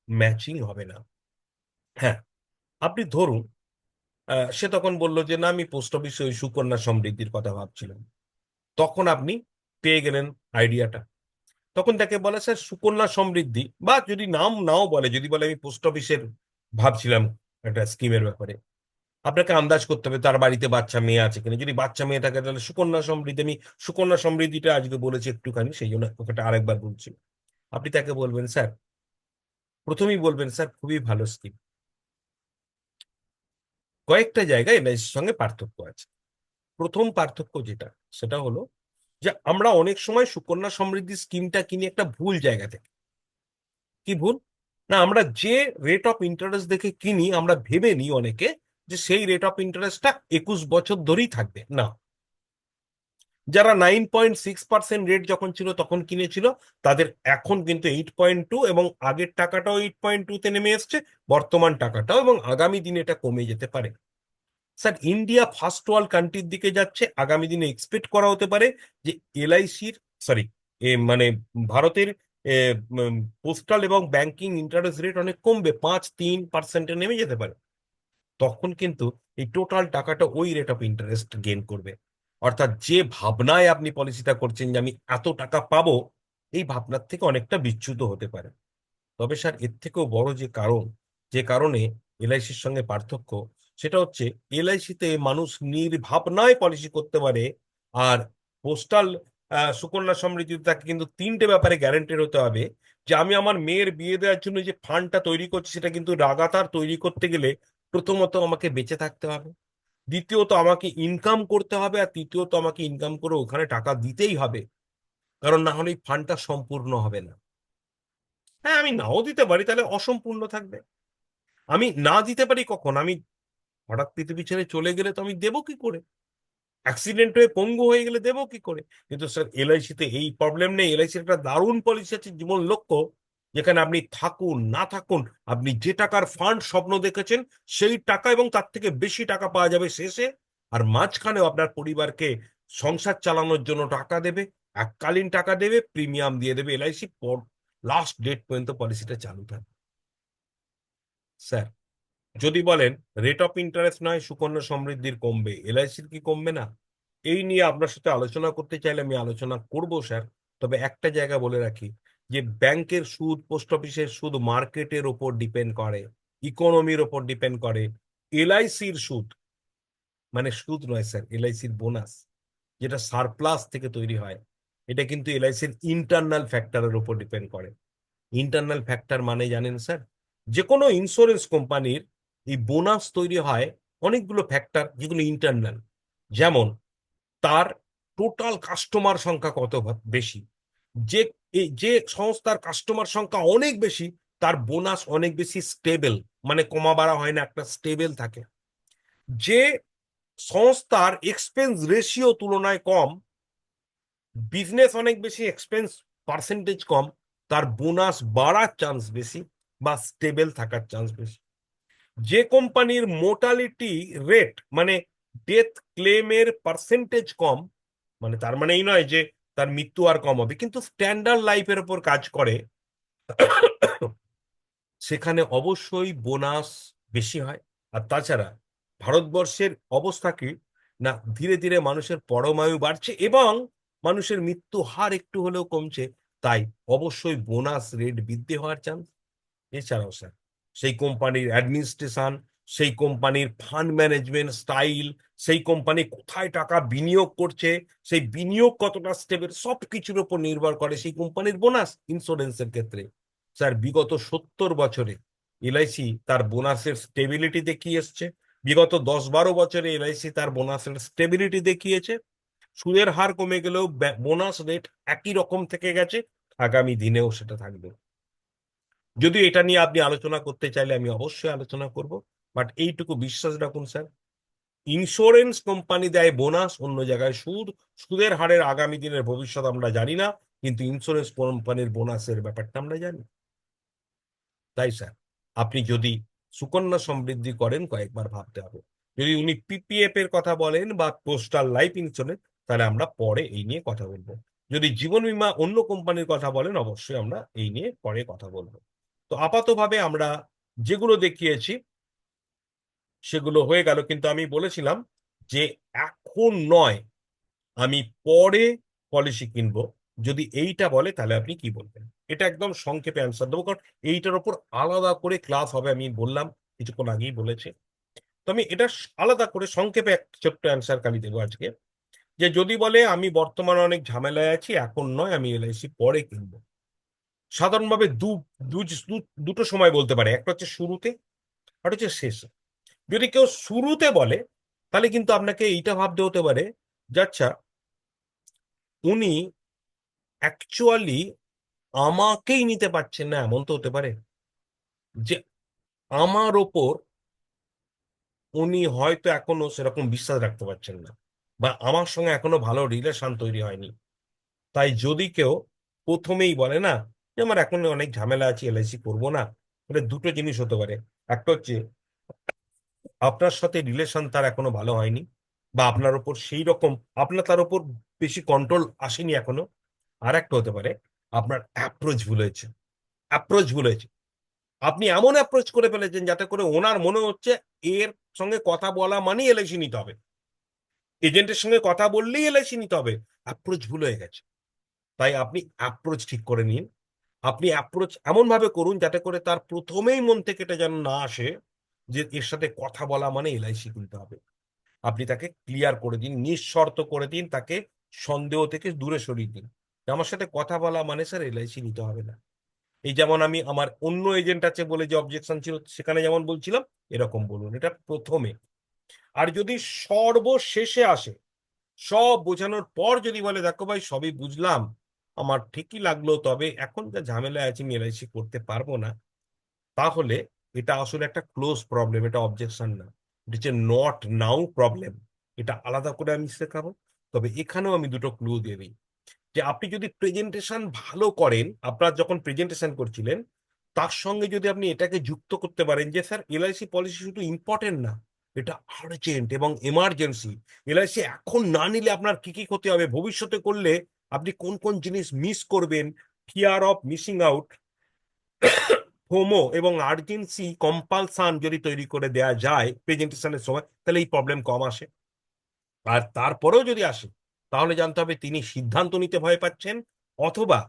ম্যাচিং হবে না। হ্যাঁ, আপনি ধরুন সে তখন বলল যে না, আমি পোস্ট অফিসে ওই সুকন্যা সমৃদ্ধির কথা ভাবছিলাম। তখন আপনি পেয়ে গেলেন আইডিয়াটা। তখন তাকে বলে, স্যার সুকন্যা সমৃদ্ধি, বা যদি নাম নাও বলে, যদি বলে আমি পোস্ট অফিসের ভাবছিলাম একটা স্কিমের ব্যাপারে, আপনাকে আন্দাজ করতে হবে তার বাড়িতে বাচ্চা মেয়ে আছে কিনা। যদি বাচ্চা মেয়ে থাকে তাহলে সুকন্যা সমৃদ্ধি, আমি সুকন্যা সমৃদ্ধিটা আজকে বলেছি একটুখানি, সেই জন্য ওটা আরেকবার বলছি। আপনি তাকে বলবেন, স্যার, প্রথমেই বলবেন, স্যার খুবই ভালো স্কিম, কয়েকটা জায়গায় এলআইসির সঙ্গে পার্থক্য আছে। প্রথম পার্থক্য যেটা, সেটা হলো যে আমরা অনেক সময় সুকন্যা সমৃদ্ধি স্কিমটা কিনি একটা ভুল জায়গা থেকে। কি ভুল? না, আমরা যে রেট অফ ইন্টারেস্ট দেখে কিনি, আমরা ভেবে নিই অনেকে যে সেই রেট অফ ইন্টারেস্টটা 21 বছর ধরেই থাকবে। না, যারা 9.6% রেট যখন ছিল তখন কিনেছিল, তাদের এখন কিন্তু 8.2, এবং আগের টাকাটাও 8.2-তে নেমে এসছে, বর্তমান টাকাটাও, এবং আগামী দিনে এটা কমে যেতে পারে। স্যার, ইন্ডিয়া ফার্স্ট ওয়ার্ল্ড কান্ট্রির দিকে যাচ্ছে, আগামী দিনে এক্সপেক্ট করা হতে পারে যে এলআইসির, সরি, মানে ভারতের পোস্টাল এবং ব্যাংকিং ইন্টারেস্ট রেট অনেক কমবে, 5-3%-এ নেমে যেতে পারে। তখন কিন্তু এই টোটাল টাকাটা ওই রেট অফ ইন্টারেস্ট গেইন করবে। অর্থাৎ যে ভাবনায় আপনি পলিসিটা করছেন যে আমি এত টাকা পাবো, এই ভাবনার থেকে অনেকটা বিচ্যুত হতে পারে। তবে স্যার, এর থেকেও বড় যে কারণ, যে কারণে এলআইসির সঙ্গে পার্থক্য, সেটা হচ্ছে এলআইসিতে মানুষ নির্ভাবনায় পলিসি করতে পারে, আর পোস্টাল সুকন্যা সমৃদ্ধিতে তাকে কিন্তু তিনটে ব্যাপারে গ্যারান্টেড হতে হবে। যে আমি আমার মেয়ের বিয়ে দেওয়ার জন্য যে ফান্ডটা তৈরি করছি, সেটা কিন্তু লাগাতার তৈরি করতে গেলে প্রথমত আমাকে বেঁচে থাকতে হবে, দ্বিতীয়ত আমাকে ইনকাম করতে হবে, আর তৃতীয়ত আমাকে ইনকাম করে ওখানে টাকা দিতেই হবে। কারণ না হলে এই ফান্ডটা সম্পূর্ণ হবে না। হ্যাঁ, আমি নাও দিতে পারি, তাহলে অসম্পূর্ণ থাকবে। আমি না দিতে পারি কখন? আমি হঠাৎ পৃথিবী ছেড়ে চলে গেলে তো আমি দেবো কি করে? অ্যাক্সিডেন্ট হয়ে পঙ্গু হয়ে গেলে দেবো কি করে? কিন্তু স্যার, এলআইসিতে এই প্রবলেম নেই। এলআইসির একটা দারুণ পলিসি আছে, জীবন লক্ষ্য, যেখানে আপনি থাকুন না থাকুন, আপনি যে টাকার ফান্ড স্বপ্ন দেখেছেন, সেই টাকা এবং তার থেকে বেশি টাকা পাওয়া যাবে শেষে। আর মাঝখানেও আপনার পরিবারকে সংসার চালানোর জন্য টাকা দেবে, এককালীন টাকা দেবে, প্রিমিয়াম দিয়ে দেবে। এলআইসি লাস্ট ডেট পর্যন্ত পলিসিটা চালু থাকবে। স্যার, যদি বলেন রেট অফ ইন্টারেস্ট নয় সুকন্যা সমৃদ্ধির কমবে, এলআইসির কি কমবে না? এই নিয়ে আপনার সাথে আলোচনা করতে চাইলে আমি আলোচনা করব স্যার। তবে একটা জায়গা বলে রাখি, যে ব্যাংকের সুদ, পোস্ট অফিসের সুদ মার্কেটের ওপর ডিপেন্ড করে, ইকোনমির ওপর ডিপেন্ড করে। এলআইসির সুদ মানে সুদ নয় স্যার, এলআইসির বোনাস, যেটা সারপ্লাস থেকে তৈরি হয়, এটা কিন্তু এলআইসির ইন্টারনাল ফ্যাক্টরের উপর ডিপেন্ড করে। ইন্টারনাল ফ্যাক্টর মানে জানেন স্যার? যে কোনো ইন্স্যুরেন্স কোম্পানির এই বোনাস তৈরি হয় অনেকগুলো ফ্যাক্টর, যেগুলো ইন্টারনাল। যেমন তার টোটাল কাস্টমার সংখ্যা কত বেশি। যে যে সংস্থার কাস্টমার সংখ্যা অনেক বেশি, তার বোনাস অনেক বেশি স্টেবল, মানে কমা বাড়া হয় না, একটা স্টেবল থাকে। যে সংস্থার এক্সপেন্স রেশিও তুলনায় কম, বিজনেস অনেক বেশি, এক্সপেন্স পার্সেন্টেজ কম, তার বোনাস বাড়ার চান্স বেশি, বা স্টেবল থাকার চান্স বেশি। যে কোম্পানির মোর্টালিটি রেট, মানে ডেথ ক্লেমের পার্সেন্টেজ কম, মানে তার মানে এই নয় যে তার মৃত্যু আর কম হবে, কিন্তু স্ট্যান্ডার্ড লাইফের উপর কাজ করে, সেখানে অবশ্যই বোনাস বেশি হয়। আর তাছাড়া ভারতবর্ষের অবস্থা কি, না ধীরে ধীরে মানুষের পরমায়ু বাড়ছে এবং মানুষের মৃত্যু হার একটু হলেও কমছে, তাই অবশ্যই বোনাস রেট বৃদ্ধি হওয়ার চান্স। এছাড়াও স্যার, সেই কোম্পানির অ্যাডমিনিস্ট্রেশন, সেই কোম্পানির ফান্ড ম্যানেজমেন্ট স্টাইল, সেই কোম্পানি কোথায় টাকা বিনিয়োগ করছে, সেই বিনিয়োগ কতটা স্টেবল, সব কিছুর উপর নির্ভর করে সেই কোম্পানির বোনাস। ইন্স্যুরেন্সের ক্ষেত্রে স্যার, বিগত 70 বছরে এলআইসি তার বোনাসের স্টেবিলিটি দেখিয়ে এসছে। বিগত 10-12 বছরে এলআইসি তার বোনাসের স্টেবিলিটি দেখিয়েছে। সুদের হার কমে গেলেও বোনাস রেট একই রকম থেকে গেছে, আগামী দিনেও সেটা থাকবে। যদি এটা নিয়ে আপনি আলোচনা করতে চাইলে আমি অবশ্যই আলোচনা করব, বাট এইটুকু বিশ্বাস রাখুন স্যার, ইন্স্যুরেন্স কোম্পানি দেয় বোনাস, অন্য জায়গায় সুদ। সুদের হারের আগামী দিনের ভবিষ্যৎ আমরা জানি না, কিন্তু ইন্স্যুরেন্স কোম্পানির বোনাসের ব্যাপারটা আমরা জানি। তাই স্যার, আপনি যদি সুকন্যা সমৃদ্ধি করেন কয়েকবার ভাবতে হবে। যদি উনি পিপিএফ এর কথা বলেন বা পোস্টাল লাইফ ইন্স্যুরেন্স, তাহলে আমরা পরে এই নিয়ে কথা বলবো। যদি জীবন বীমা অন্য কোম্পানির কথা বলেন, অবশ্যই আমরা এই নিয়ে পরে কথা বলবো। তো আপাতভাবে আমরা যেগুলো দেখিয়েছি সেগুলো হয়ে গেল, কিন্তু আমি বলেছিলাম যে এখন নয়, আমি পরে পলিসি কিনবো। যদি এইটা বলে তাহলে আপনি কি বলবেন? এটা একদম সংক্ষেপে অ্যান্সার দেবো, কারণ এইটার ওপর আলাদা করে ক্লাস হবে, আমি বললাম কিছুক্ষণ আগেই বলেছি। তো আমি এটা আলাদা করে সংক্ষেপে এক ছোট্ট অ্যান্সার খালি দেবো আজকে, যে যদি বলে আমি বর্তমানে অনেক ঝামেলায় আছি, এখন নয়, আমি এলআইসি পরে কিনবো। সাধারণভাবে দুটো সময় বলতে পারে, একটা হচ্ছে শুরুতে আর হচ্ছে শেষে। যদি কেউ শুরুতে বলে, তাহলে কিন্তু আপনাকে এইটা ভাবতে হতে পারে যে আচ্ছা, উনি অ্যাকচুয়ালি আমাকেই নিতে পারছেন না, এমন তো হতে পারে যে আমার ওপর উনি হয়তো এখনো সেরকম বিশ্বাস রাখতে পারছেন না, বা আমার সঙ্গে এখনো ভালো রিলেশন তৈরি হয়নি। তাই যদি কেউ প্রথমেই বলে না যে আমার এখন অনেক ঝামেলা আছে, এলআইসি করবো না, তাহলে দুটো জিনিস হতে পারে। একটা হচ্ছে আপনার সাথে রিলেশন তার এখনো ভালো হয়নি, বা আপনার ওপর সেই রকম, আপনার তার উপর বেশি কন্ট্রোল আসেনি এখনো। আর একটা হতে পারে আপনার অ্যাপ্রোচ ভুল হয়েছে। অ্যাপ্রোচ ভুল হয়েছে, আপনি এমন অ্যাপ্রোচ করে ফেলেছেন যাতে করে ওনার মনে হচ্ছে এর সঙ্গে কথা বলা মানেই এলআইসি নিতে হবে, এজেন্টের সঙ্গে কথা বললেই এলআইসি নিতে হবে। অ্যাপ্রোচ ভুল হয়ে গেছে। তাই আপনি অ্যাপ্রোচ ঠিক করে নিন। আপনি অ্যাপ্রোচ এমন ভাবে করুন যাতে করে তার প্রথমেই মন থেকে এটা যেন না আসে যে এর সাথে কথা বলা মানে এলআইসি কিনতে হবে। আপনি তাকে ক্লিয়ার করে দিন, নিঃশর্ত করে দিন, তাকে সন্দেহ থেকে দূরে সরিয়ে দিন যে আমার সাথে কথা বলা মানে স্যার এলআইসি নিতে হবে না। এই যেমন আমি আমার অন্য এজেন্ট আছে বলে যে অবজেকশন ছিল সেখানে যেমন বলছিলাম, এরকম বলুন, এটা প্রথমে। আর যদি সর্বশেষে আসে, সব বোঝানোর পর যদি বলে দেখো ভাই সবই বুঝলাম, আমার ঠিকই লাগলো, তবে এখন যা ঝামেলায় আছি আমি এলআইসি করতে পারবো না, তাহলে এটা আসলে একটা ক্লোজ প্রবলেম, এটা অবজেকশন না, এটা হচ্ছে নট নাও প্রবলেম। এটা আলাদা করে আমি শেখাবো। তবে এখানেও আমি দুটো ক্লু দিয়ে দিই, যে আপনি যদি প্রেজেন্টেশন ভালো করেন, আপনার যখন প্রেজেন্টেশন করছিলেন তার সঙ্গে যদি আপনি এটাকে যুক্ত করতে পারেন যে স্যার এলআইসি পলিসি শুধু ইম্পর্টেন্ট না, এটা আর্জেন্ট এবং এমার্জেন্সি। এলআইসি এখন না নিলে আপনার কি কি ক্ষতি হবে, ভবিষ্যতে করলে আপনি কোন কোন জিনিস মিস করবেন, fear of missing out, FOMO এবং আর্জেন্সি কম্পালসান যদি তৈরি করে দেয়া যায় প্রেজেন্টেশনের সময়, তাহলে এই প্রবলেম কম আসে। আর তারপরেও যদি আসে, তাহলে জানতে হবে তিনি সিদ্ধান্ত নিতে ভয় পাচ্ছেন, অথবা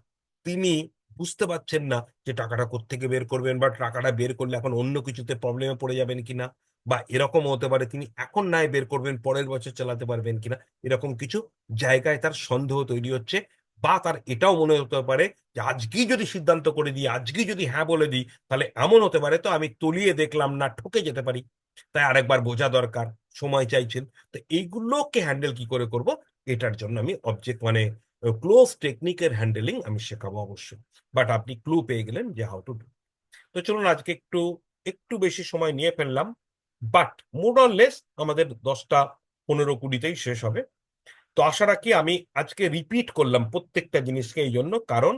তিনি বুঝতে পারছেন না যে টাকাটা কোত্থেকে বের করবেন, বা টাকাটা বের করলে এখন অন্য কিছুতে প্রবলেমে পড়ে যাবেন কিনা, বা এরকম হতে পারে তিনি এখন নাই বের করবেন পরের বছর চালাতে পারবেন কিনা। এরকম কিছু জায়গায় তার সন্দেহ তৈরি হচ্ছে, বা তার এটাও মনে হতে পারে যে আজকেই যদি সিদ্ধান্ত করে দিই, আজকেই যদি হ্যাঁ বলে দিই, তাহলে এমন হতে পারে তো আমি তলিয়ে দেখলাম না, ঠকে যেতে পারি। তাই আরেকবার বোঝা দরকার, সময় চাইছেন। তো এইগুলোকে হ্যান্ডেল কি করে করব, এটার জন্য আমি অবজেক্ট মানে ক্লোজ টেকনিকের হ্যান্ডেলিং আমি শেখাবো অবশ্যই। বাট আপনি ক্লু পেয়ে গেলেন যে হাউ টু ডু। তো চলুন আজকে একটু একটু বেশি সময় নিয়ে ফেললাম, বাট মোর অর লেস আমাদের 10টা 15-20তেই শেষ হবে। তো আশা রাখি, আমি আজকে রিপিট করলাম প্রত্যেকটা জিনিসকে এই জন্য, কারণ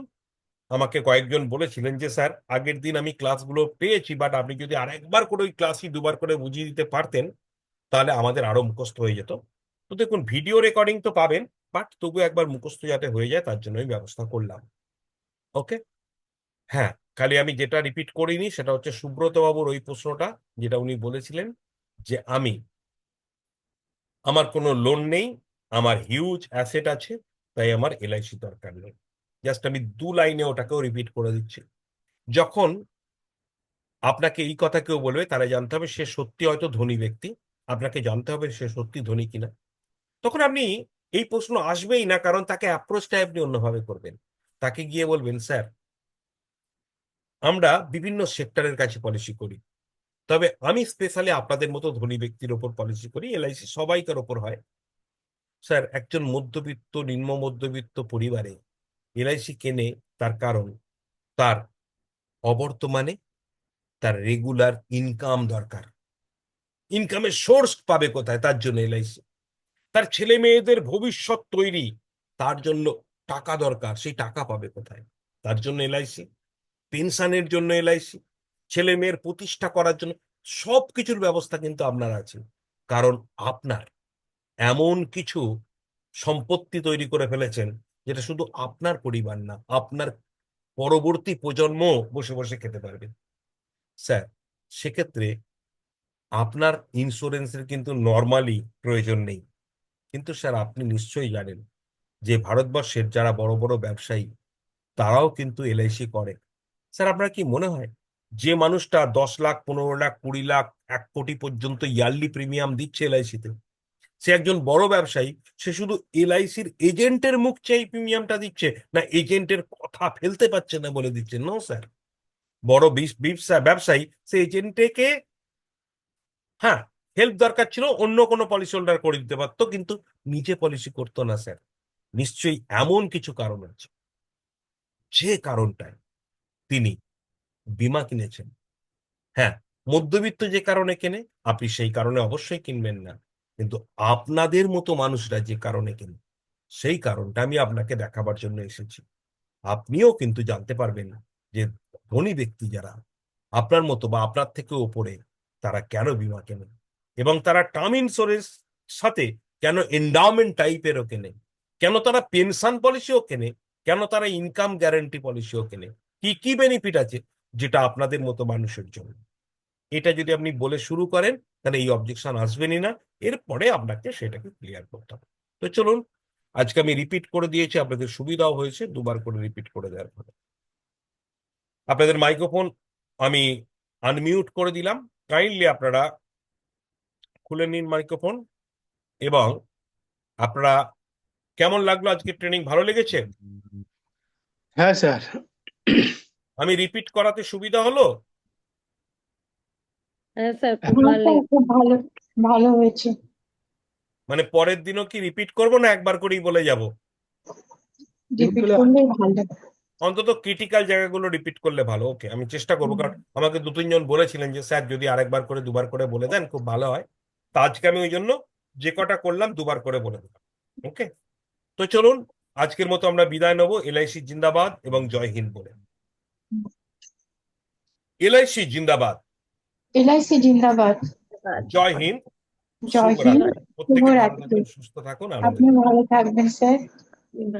আমাকে কয়েকজন বলেছিলেন যে স্যার আগের দিন আমি ক্লাসগুলো পেয়েছি, বাট আপনি যদি আরেকবার করে ওই ক্লাসই দুবার করে বুঝিয়ে দিতে পারতেন, তাহলে আমাদের আরো মুখস্থ হয়ে যেত। তো দেখুন ভিডিও রেকর্ডিং তো পাবেন, বাট তবু একবার মুখস্থ যাতে হয়ে যায় তার জন্য আমি ব্যবস্থা করলাম। ওকে। হ্যাঁ, খালি আমি যেটা রিপিট করিনি সেটা হচ্ছে সুব্রত বাবুর ওই প্রশ্নটা, যেটা উনি বলেছিলেন যে আমার কোনো লোন নেই, আমার হিউজ অ্যাসেট আছে, তাই আমার এলআইসি দরকার নেই। জাস্ট আমি 2 লাইনে ওটাকেও রিপিট করে দিচ্ছি। যখন আপনাকে এই কথা কেউ বলবে, তারা জানতে হবে সে সত্যি হয়তো ধনী ব্যক্তি, আপনাকে জানতে হবে সে সত্যি ধনী কিনা। তখন আপনি, এই প্রশ্ন আসবেই না, কারণ তাকে অ্যাপ্রোচটা আপনি অন্যভাবে করবেন। তাকে গিয়ে বলবেন স্যার আমরা বিভিন্ন সেক্টরের কাছে পলিসি করি, তবে আমি স্পেশালি আপনাদের মতো ধনী ব্যক্তির ওপর পলিসি করি, এলআইসি সবাইকার ওপর হয়। স্যার একজন মধ্যবিত্ত নিম্ন মধ্যবিত্ত পরিবারে এলআইসি কেনে, তার কারণ তার অবর্তমানে তার রেগুলার ইনকাম দরকার। ইনকামের সোর্স পাবে কোথায়, তার জন্য এলআইসি। তার ছেলে মেয়েদের ভবিষ্যৎ তৈরি, তার জন্য টাকা দরকার, সেই টাকা পাবে কোথায়, তার জন্য এলআইসি। পেনশনের জন্য এলআইসি, ছেলে মেয়ের প্রতিষ্ঠা করার জন্য, সবকিছুর ব্যবস্থা কিন্তু আপনার আছে, কারণ আপনার এমন কিছু সম্পত্তি তৈরি করে ফেলেছেন যেটা শুধু আপনার পরিবার না, আপনার পরবর্তী প্রজন্ম বসে বসে খেতে পারবে। স্যার, সেক্ষেত্রে আপনার ইন্স্যুরেন্সের কিন্তু নর্মালি প্রয়োজন নেই। কিন্তু স্যার, আপনি নিশ্চয়ই জানেন যে ভারতবর্ষের যারা বড় বড় ব্যবসায়ী তারাও কিন্তু এলআইসি করে। স্যার, আপনার কি মনে হয় যে মানুষটা 10 লাখ, 15 লাখ, 20 লাখ, 1 কোটি পর্যন্ত ইয়ারলি প্রিমিয়াম দিচ্ছে এলআইসিতে, সে একজন বড় ব্যবসায়ী, সে শুধু এলআইসির এজেন্টের মুখ চেয়ে প্রিমিয়ামটা দিচ্ছে, না এজেন্টের কথা ফেলতে পারছে না বলে দিচ্ছে? নো স্যার, বড় ব্যবসায়ী সে এজেন্টকে, হ্যাঁ, হেল্প দরকার ছিল, অন্য কোনো পলিসি হোল্ডার করে দিতে পারতো, কিন্তু নিজে পলিসি করতো না। স্যার, নিশ্চয়ই এমন কিছু কারণ আছে, যে কারণটায় তিনি বীমা কিনেছেন। হ্যাঁ, মধ্যবিত্ত যে কারণে কেনে, আপনি সেই কারণে অবশ্যই কিনবেন না, কিন্তু আপনাদের মতো মানুষরা যে কারণে কেনে, সেই কারণটা আমি আপনাকে দেখাবার জন্য এসেছি। আপনিও কিন্তু জানতে পারবেন যে ধনী ব্যক্তি যারা আপনার মতো বা আপনার থেকে ওপরে, তারা কেন বীমা কেনে, এবং তারা টার্ম ইন্স্যুরেন্স সাথে কেন এন্ডাওমেন্ট টাইপেরও কেনে, কেন তারা পেনশন পলিসিও কেনে, কেন তারা ইনকাম গ্যারান্টি পলিসিও কেনে, কি কি বেনিফিট আছে যেটা আপনাদের মতো মানুষের জন্য। এটা যদি আপনি বলে শুরু করেন, তাহলে এই অবজেকশন আসবেনই না, এরপরে আপনাকে সেটাকে ক্লিয়ার করতে হবে। তো চলুন, আজকে আমি রিপিট করে দিয়েছি, আপনাদের সুবিধাও হয়েছে দুবার করে রিপিট করে দেওয়ার ফলে। আপনাদের মাইক্রোফোন আমি আনমিউট করে দিলাম, কাইন্ডলি আপনারা খুলে নিন মাইক্রোফোন। এবং আপনারা, কেমন লাগলো আজকে ট্রেনিং? ভালো লেগেছে? হ্যাঁ স্যার। আমি রিপিট করাতে সুবিধা হলো? হ্যাঁ স্যার, খুব হ্যাঁ ভালো স্যার, লেগেছে। খুব ভালো, ভালো হয়েছে। মানে পরের দিনও কি রিপিট করবো, না একবার করেই বলে যাব? রিপিট করলেই ভালো। অন্তত ক্রিটিক্যাল জায়গাগুলো রিপিট করলে ভালো। ওকে, আমি চেষ্টা করবো, কারণ আমাকে 2-3 জন বলেছিলেন যে স্যার যদি আরেকবার করে, দুবার করে বলে দেন খুব ভালো হয়। তা আজকে আমি ওই জন্য যে কটা করলাম দুবার করে বলে দিলাম। ওকে, তো চলুন, আজকের মতো আমরা বিদায় নেবো। এলআইসি জিন্দাবাদ এবং জয় হিন্দ বলে। এলআইসি জিন্দাবাদ, এলআইসি জিন্দাবাদ। জয় হিন্দ, জয় হিন্দ। শুভরাত্রি। প্রত্যেকে ভালো শুভরাত্রি। থাকুন, সুস্থ থাকুন, আনন্দে আপনি থাকুন। ভালো থাকবেন স্যার। ধন্যবাদ।